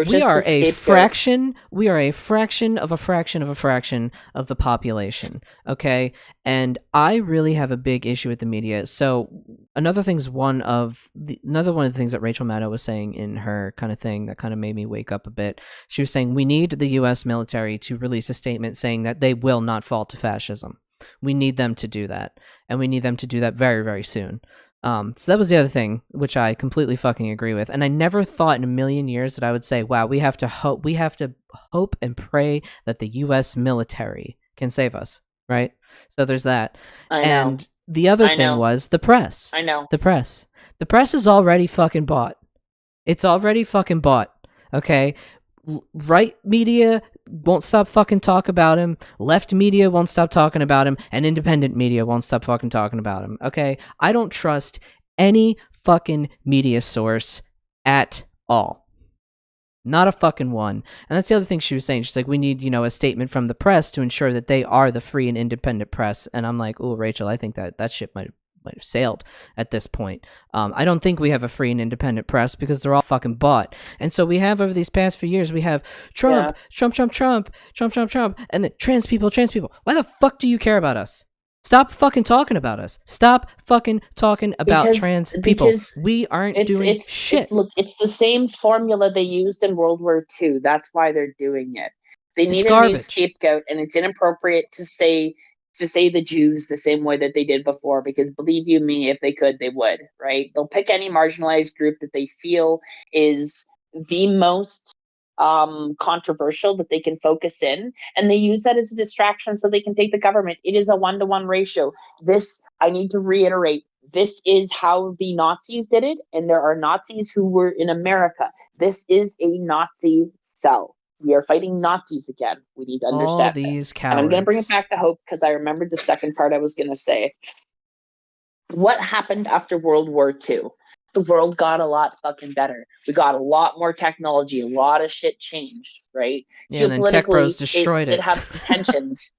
We are a fraction of a fraction of a fraction of the population, okay? And I really have a big issue with the media. So another one of the things that Rachel Maddow was saying in her kind of thing that kind of made me wake up a bit. She was saying we need the US military to release a statement saying that they will not fall to fascism. We need them to do that, and we need them to do that very, very soon. So that was the other thing, which I completely fucking agree with. And I never thought in a million years that I would say, wow, we have to hope and pray that the US military can save us, right? So there's that. I know. And the other thing was the press. I know. The press. The press is already fucking bought. It's already fucking bought, okay? Right media won't stop fucking talk about him. Left media won't stop talking about him. And independent media won't stop fucking talking about him. Okay? I don't trust any fucking media source at all. Not a fucking one. And that's the other thing she was saying. She's like, we need, a statement from the press to ensure that they are the free and independent press. And I'm like, oh, Rachel, I think that ship might have sailed at this point. I don't think we have a free and independent press because they're all fucking bought. And so we have over these past few years, we have Trump, and then trans people. Why the fuck do you care about us? Stop fucking talking about us. Stop fucking talking about trans people. We aren't doing shit. Look, it's the same formula they used in World War II. That's why they're doing it. They need a new scapegoat, and it's inappropriate to say the Jews the same way that they did before, because believe you me, if they could, they would, right? They'll pick any marginalized group that they feel is the most controversial that they can focus in, and they use that as a distraction so they can take the government. It is a 1-to-1 ratio. This, I need to reiterate, this is how the Nazis did it, and there are Nazis who were in America. This is a Nazi cell. We are fighting Nazis again. We need to understand all these this. cowards. And I'm going to bring it back to hope because I remembered the second part I was going to say. What happened after World War II? The world got a lot fucking better. We got a lot more technology. A lot of shit changed, right? Yeah, and then Tech Bros destroyed it. It had some tensions.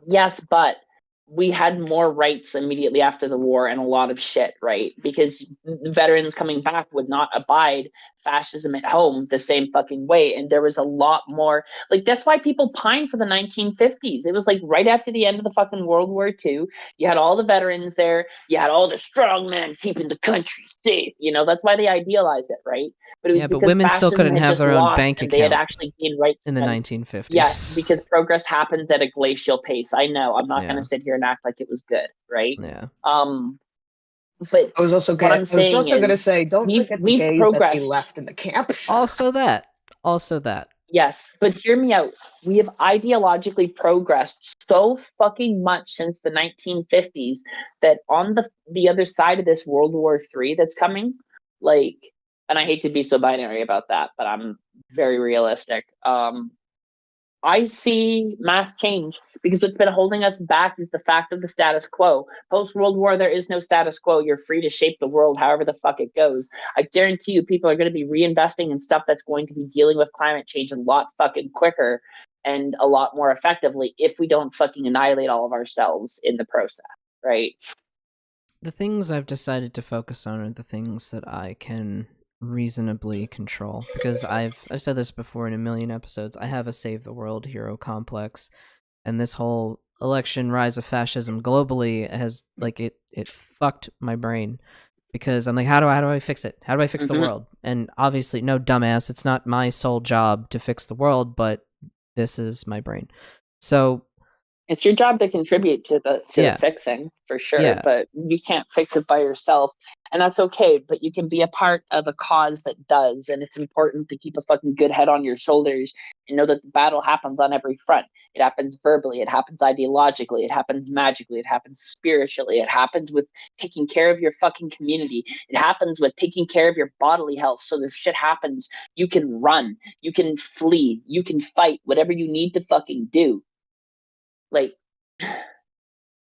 Yes, but we had more rights immediately after the war and a lot of shit, right? Because veterans coming back would not abide fascism at home the same fucking way. And there was a lot more, like, that's why people pine for the 1950s. It was like right after the end of the fucking World War II. You had all the veterans there. You had all the strong men keeping the country safe. That's why they idealize it, right? But it was because women still couldn't have their own bank account. They had actually gained rights in the 1950s. Yes, because progress happens at a glacial pace. I know. I'm not going to sit here and act like it was good, right? Yeah. But I was also going to say, don't forget the gays that they left in the camps. Also that. Yes, but hear me out. We have ideologically progressed so fucking much since the 1950s that on the other side of this World War III that's coming, like, and I hate to be so binary about that, but I'm very realistic. I see mass change because what's been holding us back is the fact of the status quo. Post-World War, there is no status quo. You're free to shape the world however the fuck it goes. I guarantee you people are going to be reinvesting in stuff that's going to be dealing with climate change a lot fucking quicker and a lot more effectively if we don't fucking annihilate all of ourselves in the process, right? The things I've decided to focus on are the things that I can reasonably control, because I've said this before in a million episodes. I have a save the world hero complex, and this whole election rise of fascism globally has it fucked my brain, because I'm like, how do I fix it? How do I fix the world? And obviously, no, dumbass, it's not my sole job to fix the world, but this is my brain. So it's your job to contribute to the fixing, for sure, but you can't fix it by yourself, and that's okay. But you can be a part of a cause that does, and it's important to keep a fucking good head on your shoulders and know that the battle happens on every front. It happens verbally, it happens ideologically, it happens magically, it happens spiritually, it happens with taking care of your fucking community, it happens with taking care of your bodily health, so if shit happens, you can run, you can flee, you can fight, whatever you need to fucking do. Like,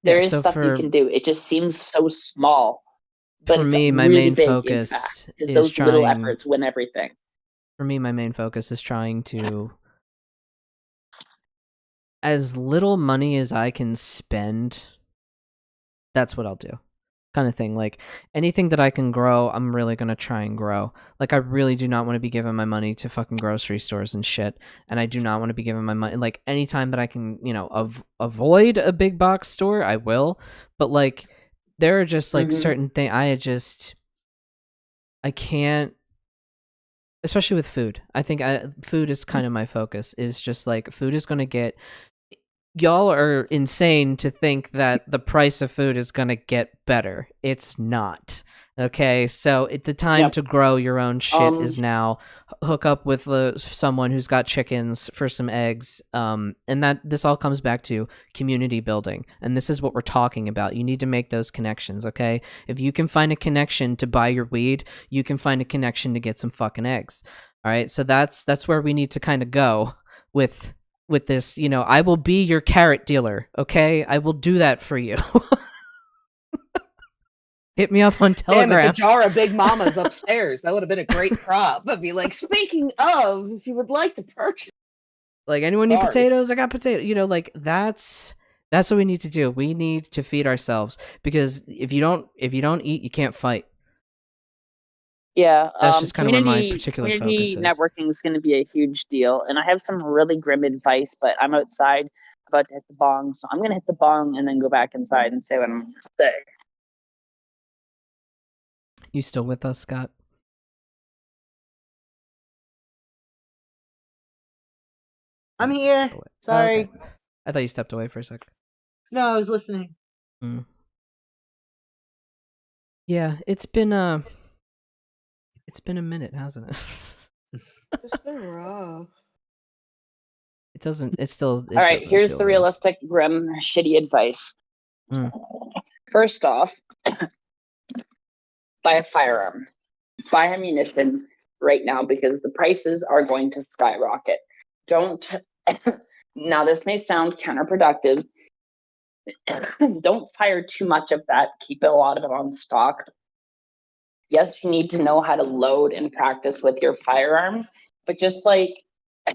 there is stuff you can do. It just seems so small, but for it's me, my really main big focus impact, because is those little efforts win everything. For me, my main focus is trying to, as little money as I can spend, that's what I'll do, kind of thing. Like, anything that I can grow, I'm really gonna try and grow. Like, I really do not want to be giving my money to fucking grocery stores and shit, and I do not want to be giving my money, like, anytime that I can, avoid a big box store, I will. But like, there are just like certain things I can't, especially with food. I think food is kind of my focus. Is just like, food is gonna get. Y'all are insane to think that the price of food is gonna get better. It's not. Okay, so the time to grow your own shit is now. Hook up with someone who's got chickens for some eggs, and that this all comes back to community building, and this is what we're talking about. You need to make those connections, okay? If you can find a connection to buy your weed, you can find a connection to get some fucking eggs. All right, so that's where we need to kind of go with this. I will be your carrot dealer, okay? I will do that for you. Hit me up on Telegram. Damn it, the jar of Big Mama's upstairs. That would have been a great prop. I'd be like, speaking of, if you would like to purchase. Like, anyone need potatoes? I got potatoes. Like, that's what we need to do. We need to feed ourselves, because if you don't eat, you can't fight. Yeah, that's just kind of where my particular community focus is. Networking is going to be a huge deal, and I have some really grim advice, but I'm outside about to hit the bong, so I'm going to hit the bong and then go back inside and say what I'm saying. You still with us, Scott? I'm here. Sorry. Okay. I thought you stepped away for a sec. No, I was listening. Yeah, it's been a minute, hasn't it? It's been rough. All right, here's the realistic, grim, shitty advice. First off, buy a firearm. Buy ammunition right now, because the prices are going to skyrocket. Now this may sound counterproductive. Don't fire too much of that. Keep a lot of it on stock. Yes, you need to know how to load and practice with your firearm, but just like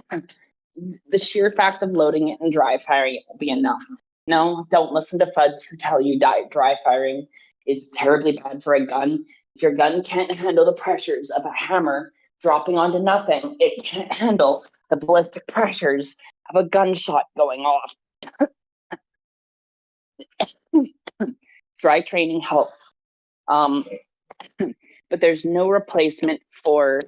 the sheer fact of loading it and dry firing it will be enough. No, don't listen to FUDs who tell you dry firing is terribly bad for a gun. If your gun can't handle the pressures of a hammer dropping onto nothing, it can't handle the ballistic pressures of a gunshot going off. Dry training helps. But there's no replacement for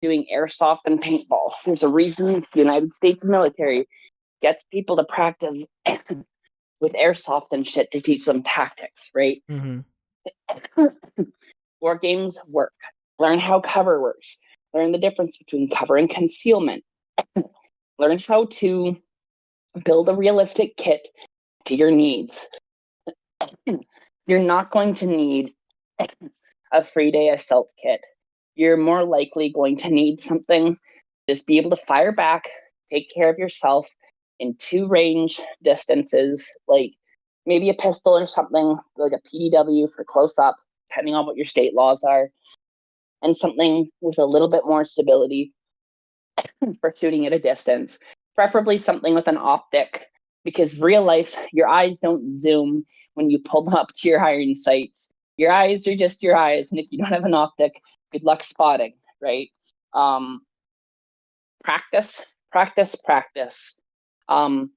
doing airsoft and paintball. There's a reason the United States military gets people to practice with airsoft and shit to teach them tactics, right? War games work. Learn how cover works. Learn the difference between cover and concealment. Learn how to build a realistic kit to your needs. You're not going to need a 3-day assault kit. You're more likely going to need something. Just be able to fire back, take care of yourself in 2 range distances, like maybe a pistol or something, like a PDW for close up, depending on what your state laws are, and something with a little bit more stability for shooting at a distance, preferably something with an optic, because real life, your eyes don't zoom when you pull them up to your hiring sights. Your eyes are just your eyes, and if you don't have an optic, good luck spotting. right? Practice. You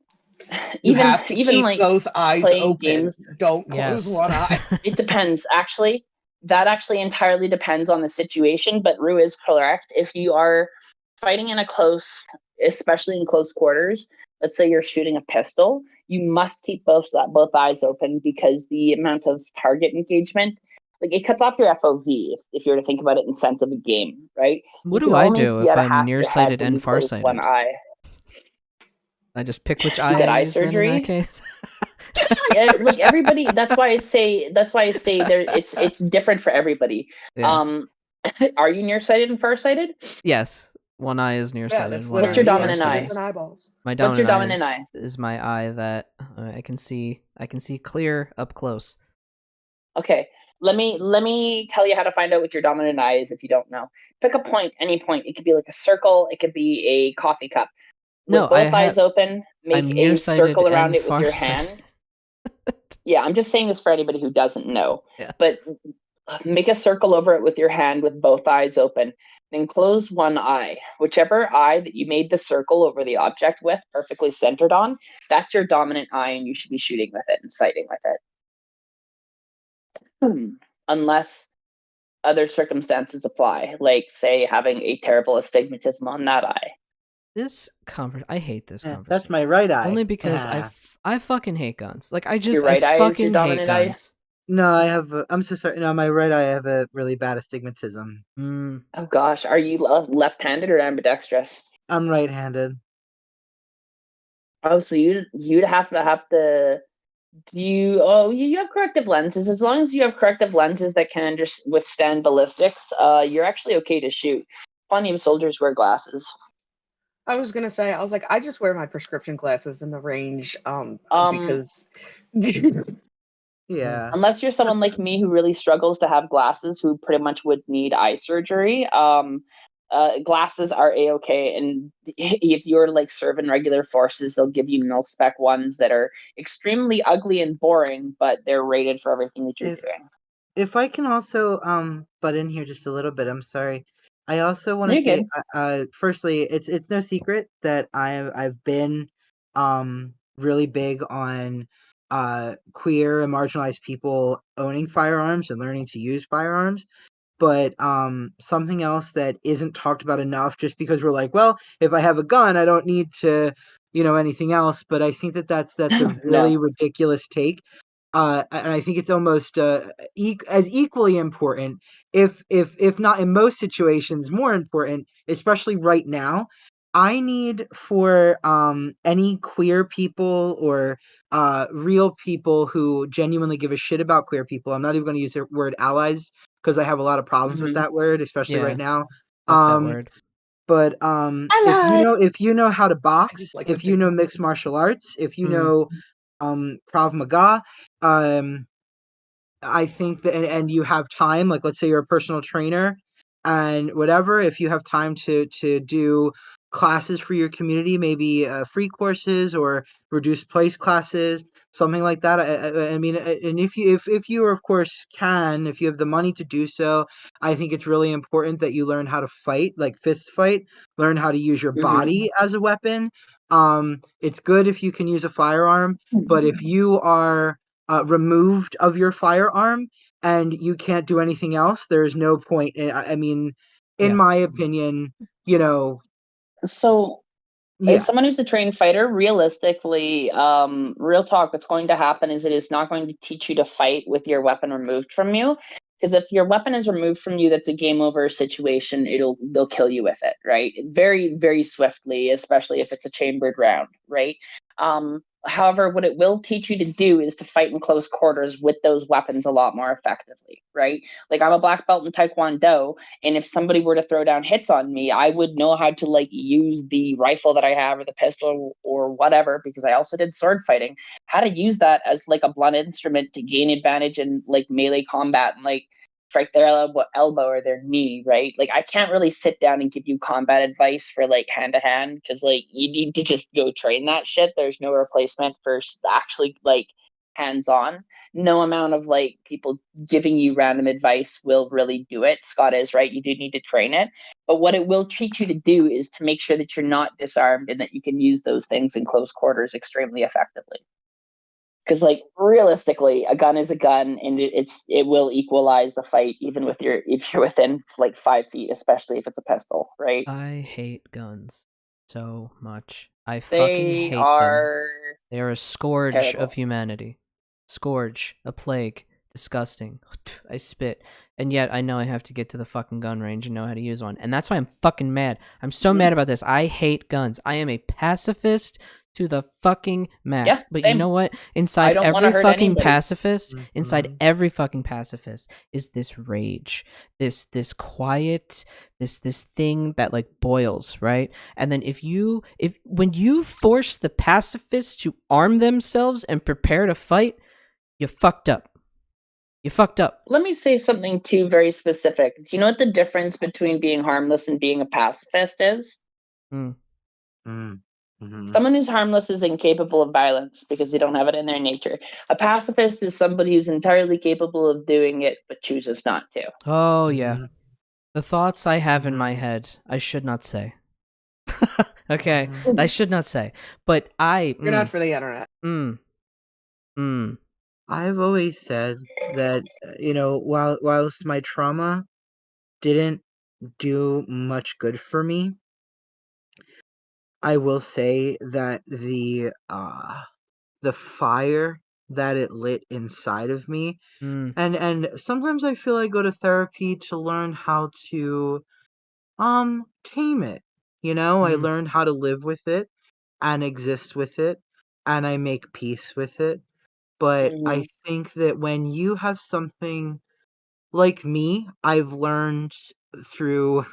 Even have to keep like both eyes playing open. games. Don't close one eye. It depends. Actually, that actually entirely depends on the situation. But Rue is correct. If you are fighting in a close, especially in close quarters, let's say you're shooting a pistol, you must keep both eyes open because the amount of target engagement, like it cuts off your FOV if you were to think about it in sense of a game, right? What You can do I only do see if out of I'm half your head nearsighted when and you close one farsighted? eye. I just pick which You eye get eye is then in that surgery. case. Yeah, like everybody. That's why I say there. It's different for everybody. Yeah. Are you nearsighted and farsighted? Yes. One eye is Yeah, nearsighted. that's One What's eye your is literally dominant farsighted. eye? different eyeballs. My What's your dominant dominant eye eye? is my eye that I can see. I can see clear up close. Okay, let me tell you how to find out what your dominant eye is if you don't know. Pick a point, any point. It could be like a circle. It could be a coffee cup. No, With both eyes open, make I'm a nearsighted circle around and it with your farsighted. hand. Yeah, I'm just saying this for anybody who doesn't know. Yeah. But make a circle over it with your hand with both eyes open. Then close one eye. Whichever eye that you made the circle over the object with, perfectly centered on, that's your dominant eye, and you should be shooting with it and sighting with it. Unless other circumstances apply, like, say, having a terrible astigmatism on that eye. I hate this conversation. That's my right eye. Only because I fucking hate guns. Like I Your right eye is your fucking hate dominant eye? guns. No, I have. I'm so sorry. No, my right eye. I have a really bad astigmatism. Oh gosh, are you left-handed or ambidextrous? I'm right-handed. Oh, so you'd have to. You have corrective lenses. As long as you have corrective lenses that can withstand ballistics, you're actually okay to shoot. Plenty of soldiers wear glasses. I was gonna say, I was like, I just wear my prescription glasses in the range, because Yeah. Unless you're someone like me who really struggles to have glasses, who pretty much would need eye surgery, glasses are a-okay. And if you're like serving regular forces, they'll give you mil-spec ones that are extremely ugly and boring, but they're rated for everything that you're doing. If I can also butt in here just a little bit, I'm sorry. I also want to You're say, good. firstly, it's no secret that I've been really big on queer and marginalized people owning firearms and learning to use firearms. But something else that isn't talked about enough, just because we're like, well, if I have a gun, I don't need to, anything else. But I think that's a really ridiculous take. And I think it's almost as equally important, if not in most situations, more important, especially right now. I need for any queer people or real people who genuinely give a shit about queer people. I'm not even going to use the word allies because I have a lot of problems with that word, especially right now. Fuck that word. But if you know how to box, like if you know mixed martial arts, if you know Krav Maga, I think that, and you have time, like let's say you're a personal trainer and whatever, if you have time to do classes for your community, maybe free courses or reduced price classes, something like that. I mean, and if you of course can, if you have the money to do so, I think it's really important that you learn how to fight, like fist fight, learn how to use your body as a weapon. It's good if you can use a firearm, but if you are removed of your firearm and you can't do anything else, there's no point. I mean, in my opinion, So, yeah. as someone who's a trained fighter, realistically, real talk, what's going to happen is it is not going to teach you to fight with your weapon removed from you. Because if your weapon is removed from you, that's a game over situation. They'll kill you with it, right? Very, very swiftly, especially if it's a chambered round, right? However, what it will teach you to do is to fight in close quarters with those weapons a lot more effectively, right? Like, I'm a black belt in Taekwondo, and if somebody were to throw down hits on me, I would know how to like use the rifle that I have or the pistol or whatever, because I also did sword fighting, how to use that as like a blunt instrument to gain advantage in like melee combat and like strike their elbow or their knee, right? Like, I can't really sit down and give you combat advice for like hand to hand, because like you need to just go train that shit. There's no replacement for actually like hands-on. No amount of like people giving you random advice will really do it. Scott is right, you do need to train it, but what it will teach you to do is to make sure that you're not disarmed and that you can use those things in close quarters extremely effectively. Because like realistically, a gun is a gun, and it will equalize the fight even with if you're within like 5 feet, especially if it's a pistol, right? I hate guns so much. I fucking They hate them. are They are a scourge terrible. of humanity. Scourge, a plague, disgusting. I spit, and yet I know I have to get to the fucking gun range and know how to use one, and that's why I'm fucking mad. I'm so mad about this. I hate guns. I am a pacifist to the fucking max. Yeah, but same. you know what? I Inside don't wanna every hurt fucking anybody. pacifist, Mhm. inside every fucking pacifist is this rage, this quiet, this thing that like boils, right? And then when you force the pacifists to arm themselves and prepare to fight, you fucked up. You fucked up. Let me say something too very specific. Do you know what the difference between being harmless and being a pacifist is? Mm. Someone who's harmless is incapable of violence because they don't have it in their nature. A pacifist is somebody who's entirely capable of doing it but chooses not to. Oh yeah. Mhm. The thoughts I have in my Mhm. head, I should not say. Okay, I should not say. But You're not for the internet. I've always said that, whilst my trauma didn't do much good for me, I will say that the fire that it lit inside of me, and sometimes I feel I go to therapy to learn how to tame it. I learned how to live with it and exist with it, and I make peace with it. But I think that when you have something like me, I've learned through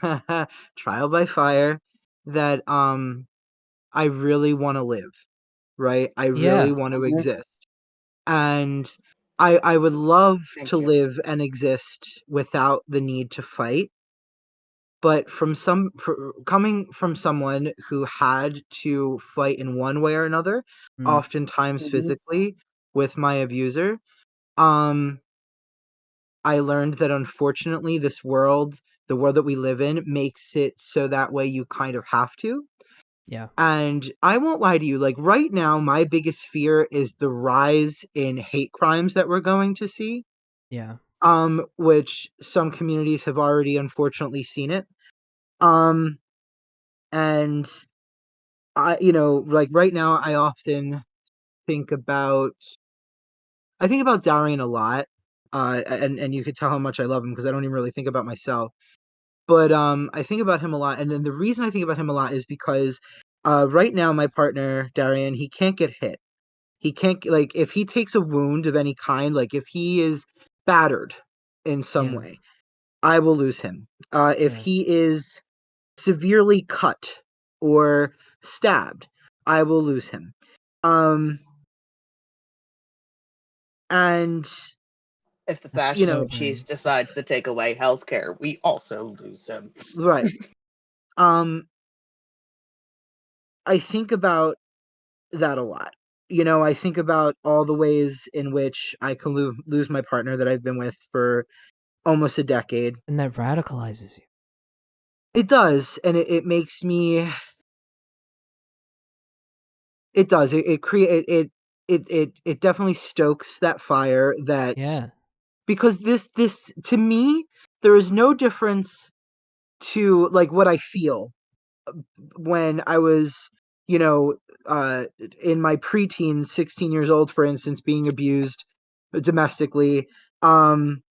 trial by fire that I really want to live, right? I really Yeah. want to exist. And I would love Thank to you. live and exist without the need to fight. But coming from someone who had to fight in one way or another, oftentimes physically, with my abuser, um, I learned that unfortunately the world that we live in, makes it so that way you kind of have to. Yeah. And I won't lie to you, like right now, my biggest fear is the rise in hate crimes that we're going to see. Yeah. Which some communities have already unfortunately seen it. And like right now, I think about Darian a lot. And you could tell how much I love him because I don't even really think about myself. But I think about him a lot, and then the reason I think about him a lot is because right now my partner Darian, he can't get hit. He can't, like, if he takes a wound of any kind, like if he is battered in some Yeah. way, I will lose him. If Yeah. he is severely cut or stabbed, I will lose him. And If the That's fascist so chief bad. decides to take away healthcare, we also lose him. right. I think about that a lot. I think about all the ways in which I can lose my partner that I've been with for almost a decade. And that radicalizes you. It does, and it makes me. It does. It definitely stokes that fire that, Yeah. because this to me, there is no difference to like what I feel when I was, you know, in my preteens, 16 years old, for instance, being abused domestically, and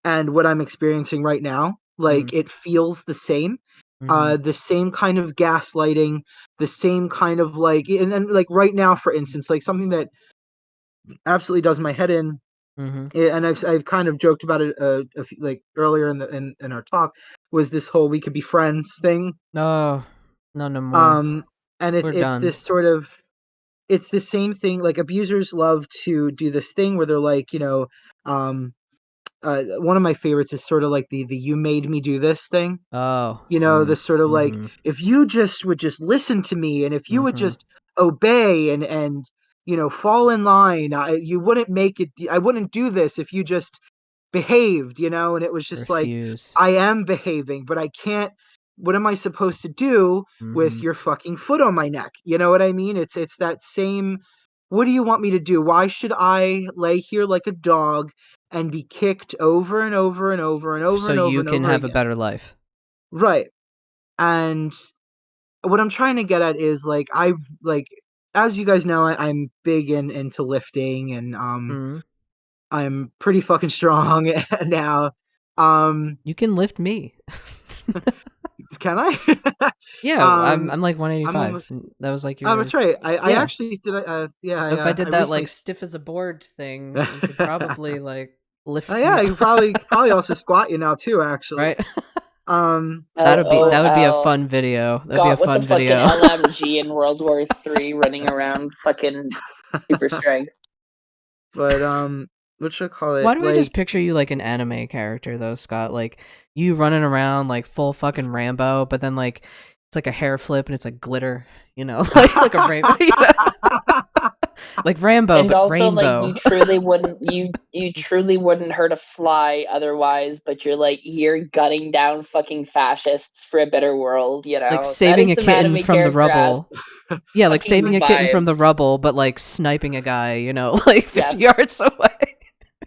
what I'm experiencing right now. Like, it feels the same. The same kind of gaslighting, the same kind of like, and then like right now, for instance, like something that absolutely does my head in, and I've kind of joked about it like earlier in our talk, was this whole "we could be friends" thing. No. No more. And We're it's done. this sort of, it's the same thing. Like, abusers love to do this thing where they're like, one of my favorites is sort of like the "you made me do this" thing. Oh. The sort of like, if you just would just listen to me, and if you would just obey, and fall in line. You wouldn't make it. I wouldn't do this if you just behaved, and it was just Refuse. like, I am behaving, but I can't. What am I supposed to do with your fucking foot on my neck? You know what I mean? It's that same. What do you want me to do? Why should I lay here like a dog and be kicked over and over and over and over So and over you and can over have again? a better life. Right. And what I'm trying to get at is as you guys know, I'm big into lifting, and I'm pretty fucking strong now. You can lift me. Can I? Yeah, I'm like 185. I'm almost. That was like your. That's right. I Yeah. actually did. Yeah. So if I did I that recently... like stiff as a board thing, you could probably like lift me. Yeah, you could probably also squat you now too. Actually, right? um, that would be a LOL. fun video. That'd Got be a with fun the fucking video. LMG in World War III running around fucking super strength. but what should I call it? Why do I just Like, picture you like an anime character though, Scott? Like you running around like full fucking Rambo, but then like it's like a hair flip and it's like glitter, like a rainbow, like Rambo, And but also, rainbow. like, you truly wouldn't hurt a fly otherwise, but you're gunning down fucking fascists for a better world, Like saving a That is some kitten anime from the character ass rubble. Yeah, like fucking saving a kitten from the vibes. rubble, but like sniping a guy, like 50 Yes. yards away.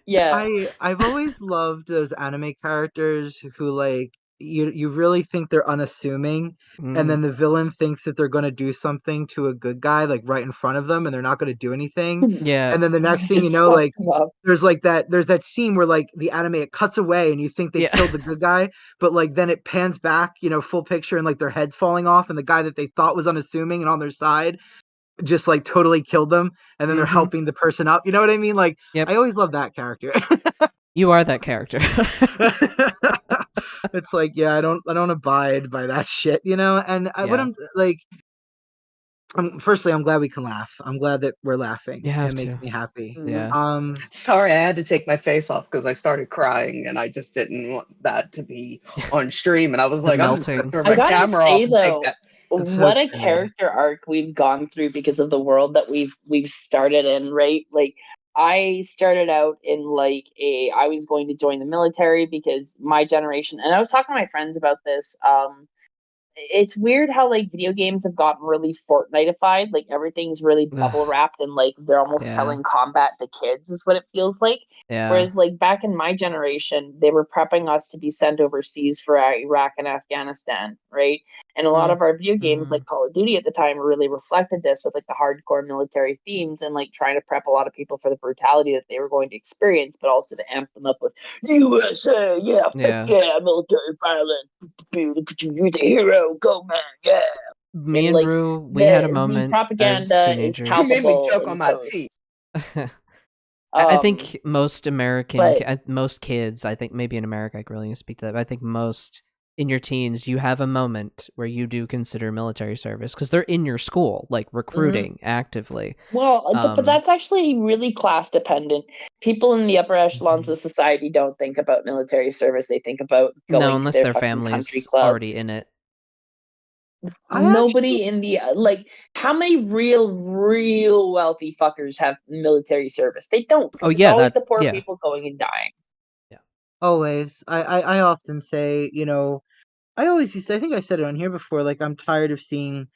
Yeah. I've always loved those anime characters who like you really think they're unassuming, and then the villain thinks that they're going to do something to a good guy like right in front of them, and they're not going to do anything. Yeah. And then the next thing you Just know, fuck like them up. there's that scene where like the anime, it cuts away and you think they Yeah. killed the good guy, but like then it pans back, full picture, and like their heads falling off, and the guy that they thought was unassuming and on their side just like totally killed them, and then they're helping the person up. You know what I mean? Like, Yep. I always love that character. You are that character. It's like, yeah, I don't abide by that shit, And what I'm like, firstly, I'm glad we can laugh. I'm glad that we're laughing. You have it makes to. me happy. Yeah. Sorry, I had to take my face off because I started crying, and I just didn't want that to be on stream. And I was like, I'm just gonna throw my I gotta camera say off and though, take that. what a character arc we've gone through because of the world that we've started in, right? Like I started out in I was going to join the military because my generation, and I was talking to my friends about this. It's weird how like video games have gotten really Fortnite-ified. Like everything's really bubble wrapped and like they're almost selling combat to kids is what it feels like. Yeah. Whereas like back in my generation, they were prepping us to be sent overseas for Iraq and Afghanistan, right? And a lot of our video games, like Call of Duty at the time, really reflected this with like the hardcore military themes and like trying to prep a lot of people for the brutality that they were going to experience, but also to amp them up with USA, fuck yeah, military violence, you're the hero, go man, yeah. Me and Rue, we had a moment. The propaganda is palpable. You made me choke on my tea. I think most most kids, I think maybe in America I can really speak to that, but I think most in your teens, you have a moment where you do consider military service because they're in your school, like recruiting actively. Well, but that's actually really class dependent. People in the upper echelons of society don't think about military service. They think about going unless to their their fucking family's country club. already in it. Nobody in the how many real wealthy fuckers have military service? They don't. It's always the poor people going and dying. Yeah, always. I often say, I always used to, I think I said it on here before, like I'm tired of seeing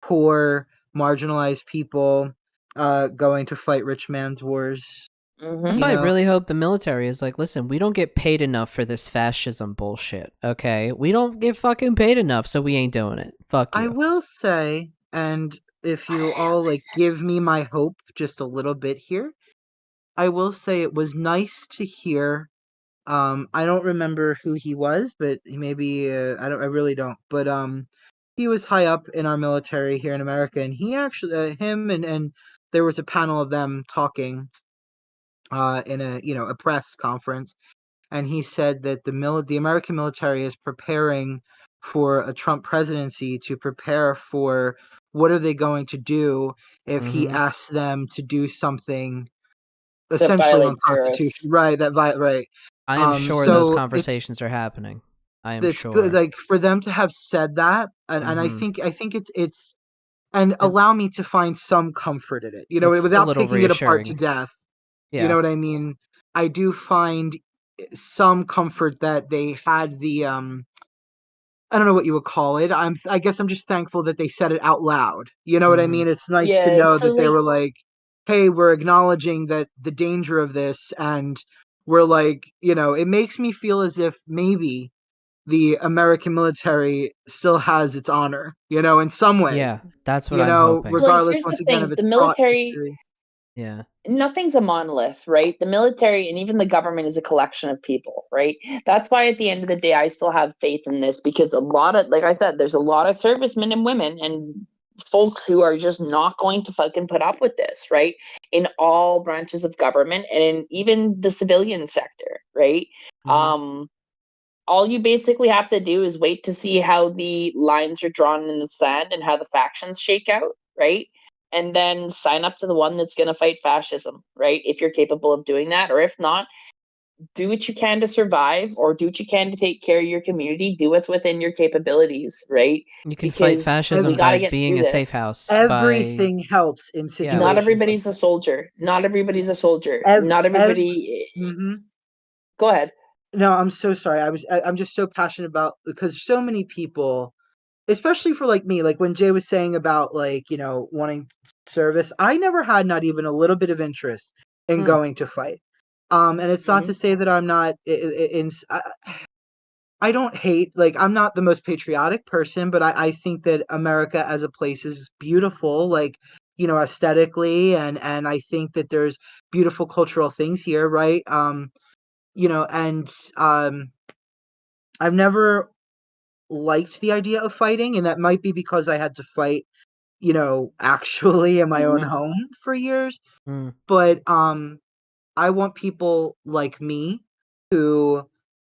poor, marginalized people going to fight rich man's wars. That's why I really hope the military is like, listen, we don't get paid enough for this fascism bullshit, okay? We don't get fucking paid enough, so we ain't doing it. Fuck you. I will say, and if you all like give me my hope just a little bit here, I will say it was nice to hear. I don't remember who he was, but maybe I really don't. But he was high up in our military here in America, and he actually, him and there was a panel of them talking in a press conference, and he said that the American military is preparing for a Trump presidency to prepare for what are they going to do if he asks them to do something essentially unconstitutional, right? Right. I am sure those conversations are happening. I am sure. Good, like for them to have said that, and I think it's allow me to find some comfort in it, It's a without little picking it apart to reassuring. death. You Yeah. know what I mean? I do find some comfort that they had the I don't know what you would call it. I guess I'm just thankful that they said it out loud. You know what I Mhm. mean? It's nice to Yeah, know so that they like were like, "Hey, we're acknowledging that the danger of this," and we're like, it makes me feel as if maybe the American military still has its honor, in some way. Yeah, that's what I'm hoping. like Regardless here's once the again of thing, its the fraught military, history. Yeah. nothing's a monolith, right? The military and even the government is a collection of people, right? That's why at the end of the day I still have faith in this, because a lot of, like I said, there's a lot of servicemen and women and folks who are just not going to fucking put up with this, right? In all branches of government and in even the civilian sector, right? Mhm. All you basically have to do is wait to see how the lines are drawn in the sand and how the factions shake out, right? And then sign up to the one that's going to fight fascism, right? If you're capable of doing that, or if not, do what you can to survive, or do what you can to take care of your community. Do what's within your capabilities, right? You can fight Because fascism we got by to get being through a safe this. house, by Everything helps in Yeah. Not situations like everybody's a soldier. Not everybody's a soldier. ev- Not ev- everybody. mhm. Go ahead. No, I'm so sorry. I'm just so passionate about, because so many people, especially for like me, like when Jay was saying about like, wanting service, I never had not even a little bit of interest in Hmm. going to fight. And it's not to say that I'm not I don't hate, like, I'm not the most patriotic person, but I think that America as a place is beautiful, like, aesthetically, and I think that there's beautiful cultural things here, right? And I've never liked the idea of fighting, and that might be because I had to fight, actually in my own Mhm. home for years. Hmm. But I want people like me who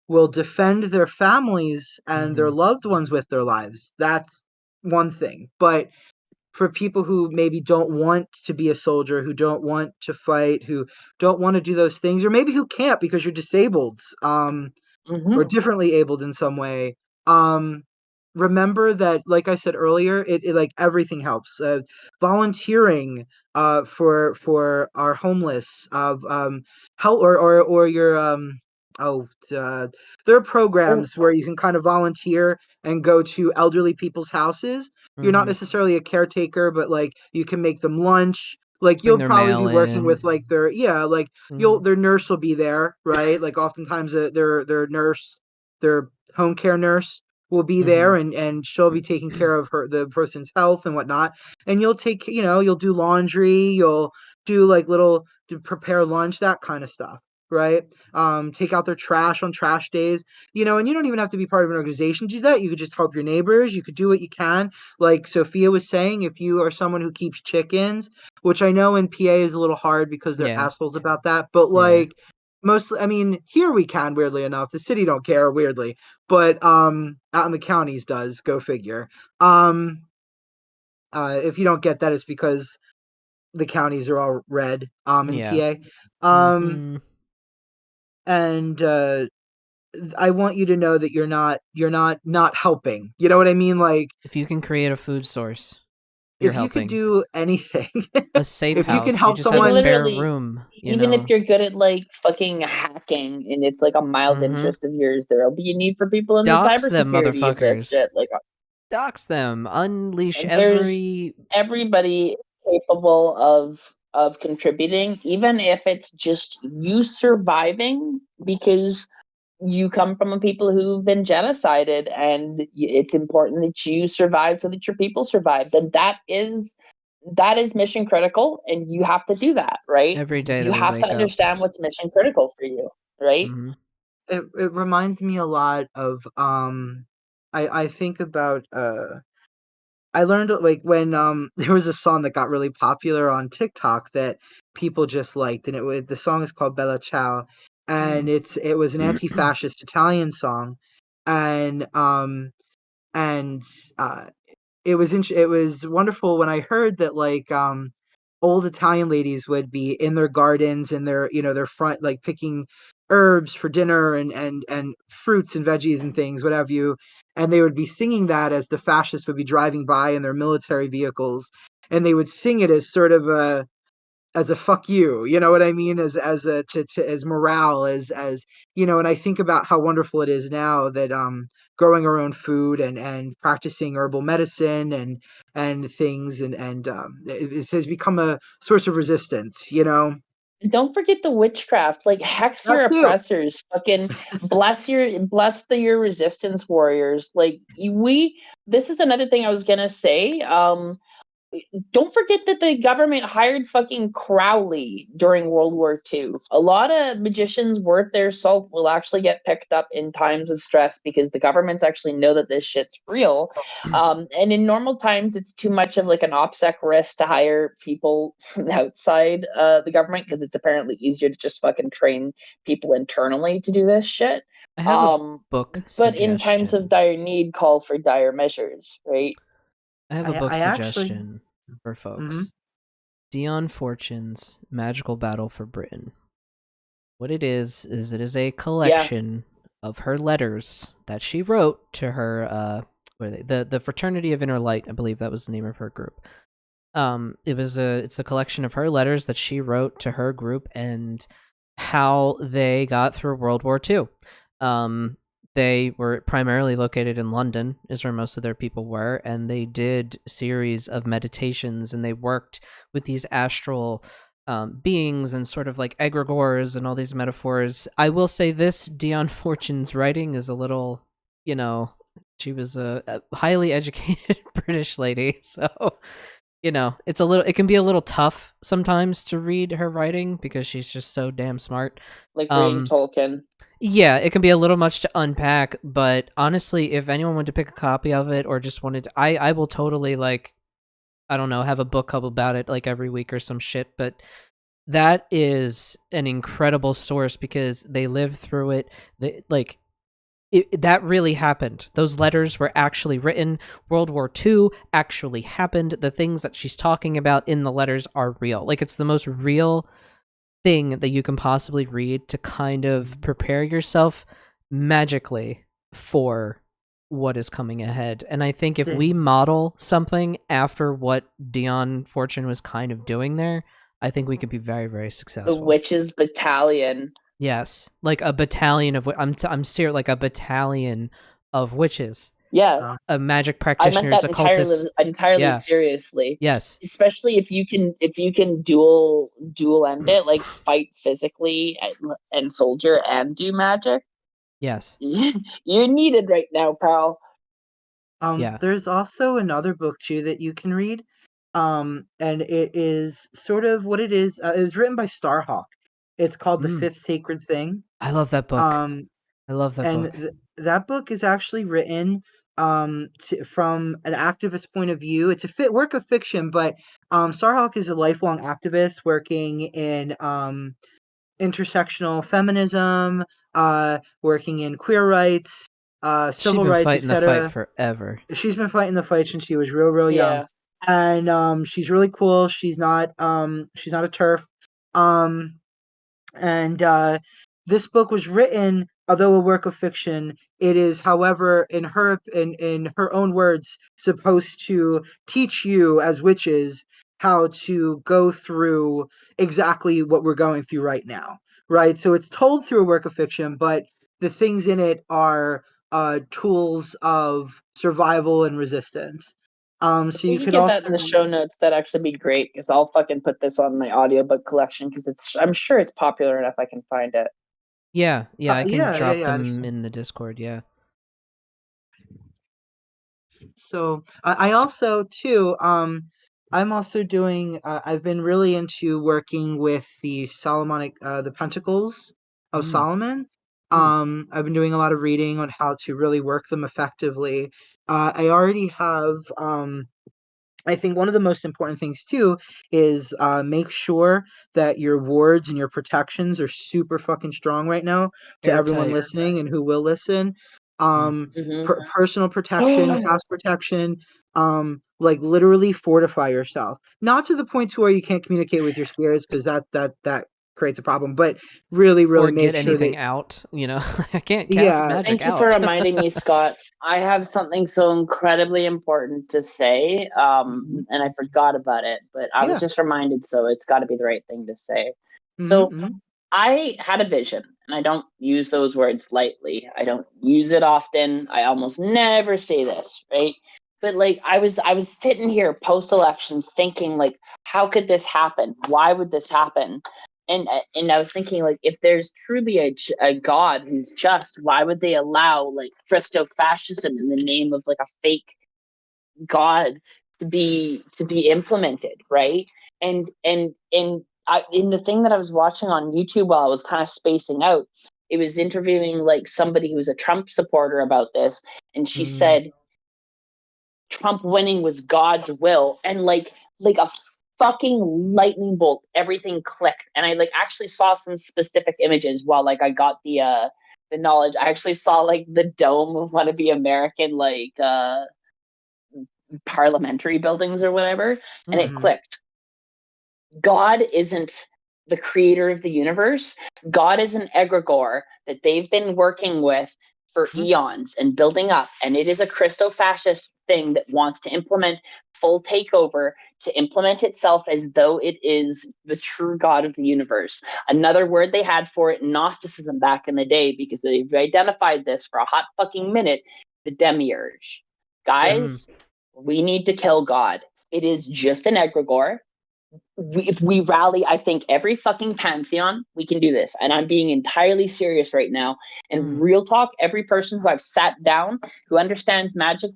will defend their families and their Mhm. loved ones with their lives. That's one thing. But for people who maybe don't want to be a soldier, who don't want to fight, who don't want to do those things, or maybe who can't because you're disabled, or Mhm. differently abled in some way, um, remember that, like I said earlier, it like everything helps. Volunteering for our homeless, help, or your oh there are Oh, programs where you can kind of volunteer and go to elderly people's houses. You're not Mhm. necessarily a caretaker, but like you can make them lunch. Like Bring you'll their probably be mail working with in. like like Mhm. their nurse will be there, right? Like oftentimes their nurse, their home care nurse will be there, Mhm. and she'll be taking care of the person's health and whatnot. And you'll do laundry, you'll do like little to prepare lunch, that kind of stuff, right? Take out their trash on trash days, and you don't even have to be part of an organization to do that. You could just help your neighbors. You could do what you can. Like Sophia was saying, if you are someone who keeps chickens, which I know in PA is a little hard because they're Yeah. assholes about that, but Yeah. like mostly, I mean, here we can, weirdly enough. The city don't care, weirdly, but out in the counties does. Go figure. Um, if you don't get that, it's because the counties are all red. In Yeah. PA. Mhm. And I want you to know that you're not helping. You know what I mean? Like If you can create a food source, you're if you could helping. do anything, A safe if you can house, you help just have a like someone. spare literally, room, even if you're good at like fucking hacking and it's like a mild Mhm. interest of yours, there'll be a need for people in the Dox them, cybersecurity of this motherfuckers. shit. Like Dox them. Unleash there's every everybody capable of contributing, even if it's just you surviving because you come from a people who've been genocided, and it's important that you survive so that your people survive. Then that is mission critical, and you have to do that, right? every day You that we have to wake up. understand what's mission critical for you, right? Mhm. It reminds me a lot of I think about I learned like when there was a song that got really popular on TikTok that people just liked, and the song is called Bella Ciao, and it was an anti-fascist Italian song, and and uh it was wonderful when I heard that like old Italian ladies would be in their gardens and their front, like picking herbs for dinner and fruits and veggies and things, what have you. And they would be singing that as the fascists would be driving by in their military vehicles, and they would sing it as sort of a fuck you, you know what I mean, as a to as morale, as you know. And I think about how wonderful it is now that growing our own food and practicing herbal medicine and things, and it has become a source of resistance, you know. Don't forget the witchcraft. Like hex That your too. oppressors. Fucking bless your resistance warriors. Like this is another thing I was gonna say. Don't forget that the government hired fucking Crowley during World War II. A lot of magicians worth their salt will actually get picked up in times of stress because the governments actually know that this shit's real. And in normal times, it's too much of like an OPSEC risk to hire people from outside the government because it's apparently easier to just fucking train people internally to do this shit. I have a book But in times suggestion. of dire need, call for dire measures, right? I have a book I actually suggestion for folks. Dion Fortune's Magical Battle for Britain. What it is it is a collection of her letters that she wrote to her the Fraternity of Inner Light, I believe that was the name of her group. It's a collection of her letters that she wrote to her group and how they got through World War II. They were primarily located in London, is where most of their people were, and they did a series of meditations, and they worked with these astral beings and sort of like egregores and all these metaphors. I will say this, Dion Fortune's writing is a little, you know, she was a highly educated British lady, so, you know, it can be a little tough sometimes to read her writing because she's just so damn smart. Like reading Tolkien. Yeah, it can be a little much to unpack, but honestly, if anyone wanted to pick a copy of it or just wanted to, I will totally, like, I don't know, have a book club about it like every week or some shit, but that is an incredible source because they lived through it. That really happened. Those letters were actually written. World War II actually happened. The things that she's talking about in the letters are real. Like, it's the most real thing that you can possibly read to kind of prepare yourself magically for what is coming ahead. And I think if we model something after what Dion Fortune was kind of doing there, I think we could be very, very successful. The Witches Battalion. Yes, like a battalion of I'm serious, like a battalion of witches. Yeah, a magic practitioners, I meant that entirely seriously. Yes, especially if you can dual end it, like fight physically and soldier and do magic. Yes, you're needed right now, pal. There's also another book too that you can read, and it is sort of what it is. It was written by Starhawk. It's called The Fifth Sacred Thing. I love that book. I love that book. And that book is actually written from an activist point of view. It's a work of fiction, but Starhawk is a lifelong activist working in intersectional feminism, working in queer rights, civil rights, etc. She's been fighting the fight forever. She's been fighting the fight since she was real young. And she's really cool. She's not a TERF. And this book was written, although a work of fiction, it is, however, in her own words, supposed to teach you as witches how to go through exactly what we're going through right now, right? So it's told through a work of fiction, but the things in it are tools of survival and resistance. So you could get also that in the show notes. That'd actually be great because I'll fucking put this on my audiobook collection because I'm sure it's popular enough I can find it. Yeah, I can drop them in the Discord. Yeah. So I also too I'm also doing I've been really into working with the Solomonic the Pentacles of Solomon. I've been doing a lot of reading on how to really work them effectively. I already have I think one of the most important things too is make sure that your wards and your protections are super fucking strong right now to everyone listening and who will listen. Personal protection, house protection, like literally fortify yourself. Not to the point to where you can't communicate with your spirits, because that creates a problem. But really or make get sure anything that out. I can't cast Yeah. magic Thank you out. for reminding me, Scott. I have something so incredibly important to say, and I forgot about it, but I was just reminded, so it's got to be the right thing to say. So I had a vision, and I don't use those words lightly. I don't use it often. I almost never say this, right? But like I was sitting here post-election thinking, like, how could this happen? Why would this happen? And I was thinking, like, if there's truly a God who's just, why would they allow like Christo-fascism in the name of like a fake God to be implemented, right? And in the thing that I was watching on YouTube while I was kind of spacing out, it was interviewing like somebody who was a Trump supporter about this, and she said Trump winning was God's will, and like a fucking lightning bolt, everything clicked, and I like actually saw some specific images while like I got the knowledge. I actually saw like the dome of one of the American like parliamentary buildings or whatever, and it clicked. God isn't the creator of the universe. God is an egregore that they've been working with for eons and building up, and it is a Christo-fascist thing that wants to implement full takeover, to implement itself as though it is the true God of the universe. Another word they had for it, Gnosticism, back in the day, because they've identified this for a hot fucking minute, the demiurge. Guys, we need to kill God. It is just an egregore. If we rally, I think every fucking pantheon, we can do this. And I'm being entirely serious right now. And real talk, every person who I've sat down who understands magic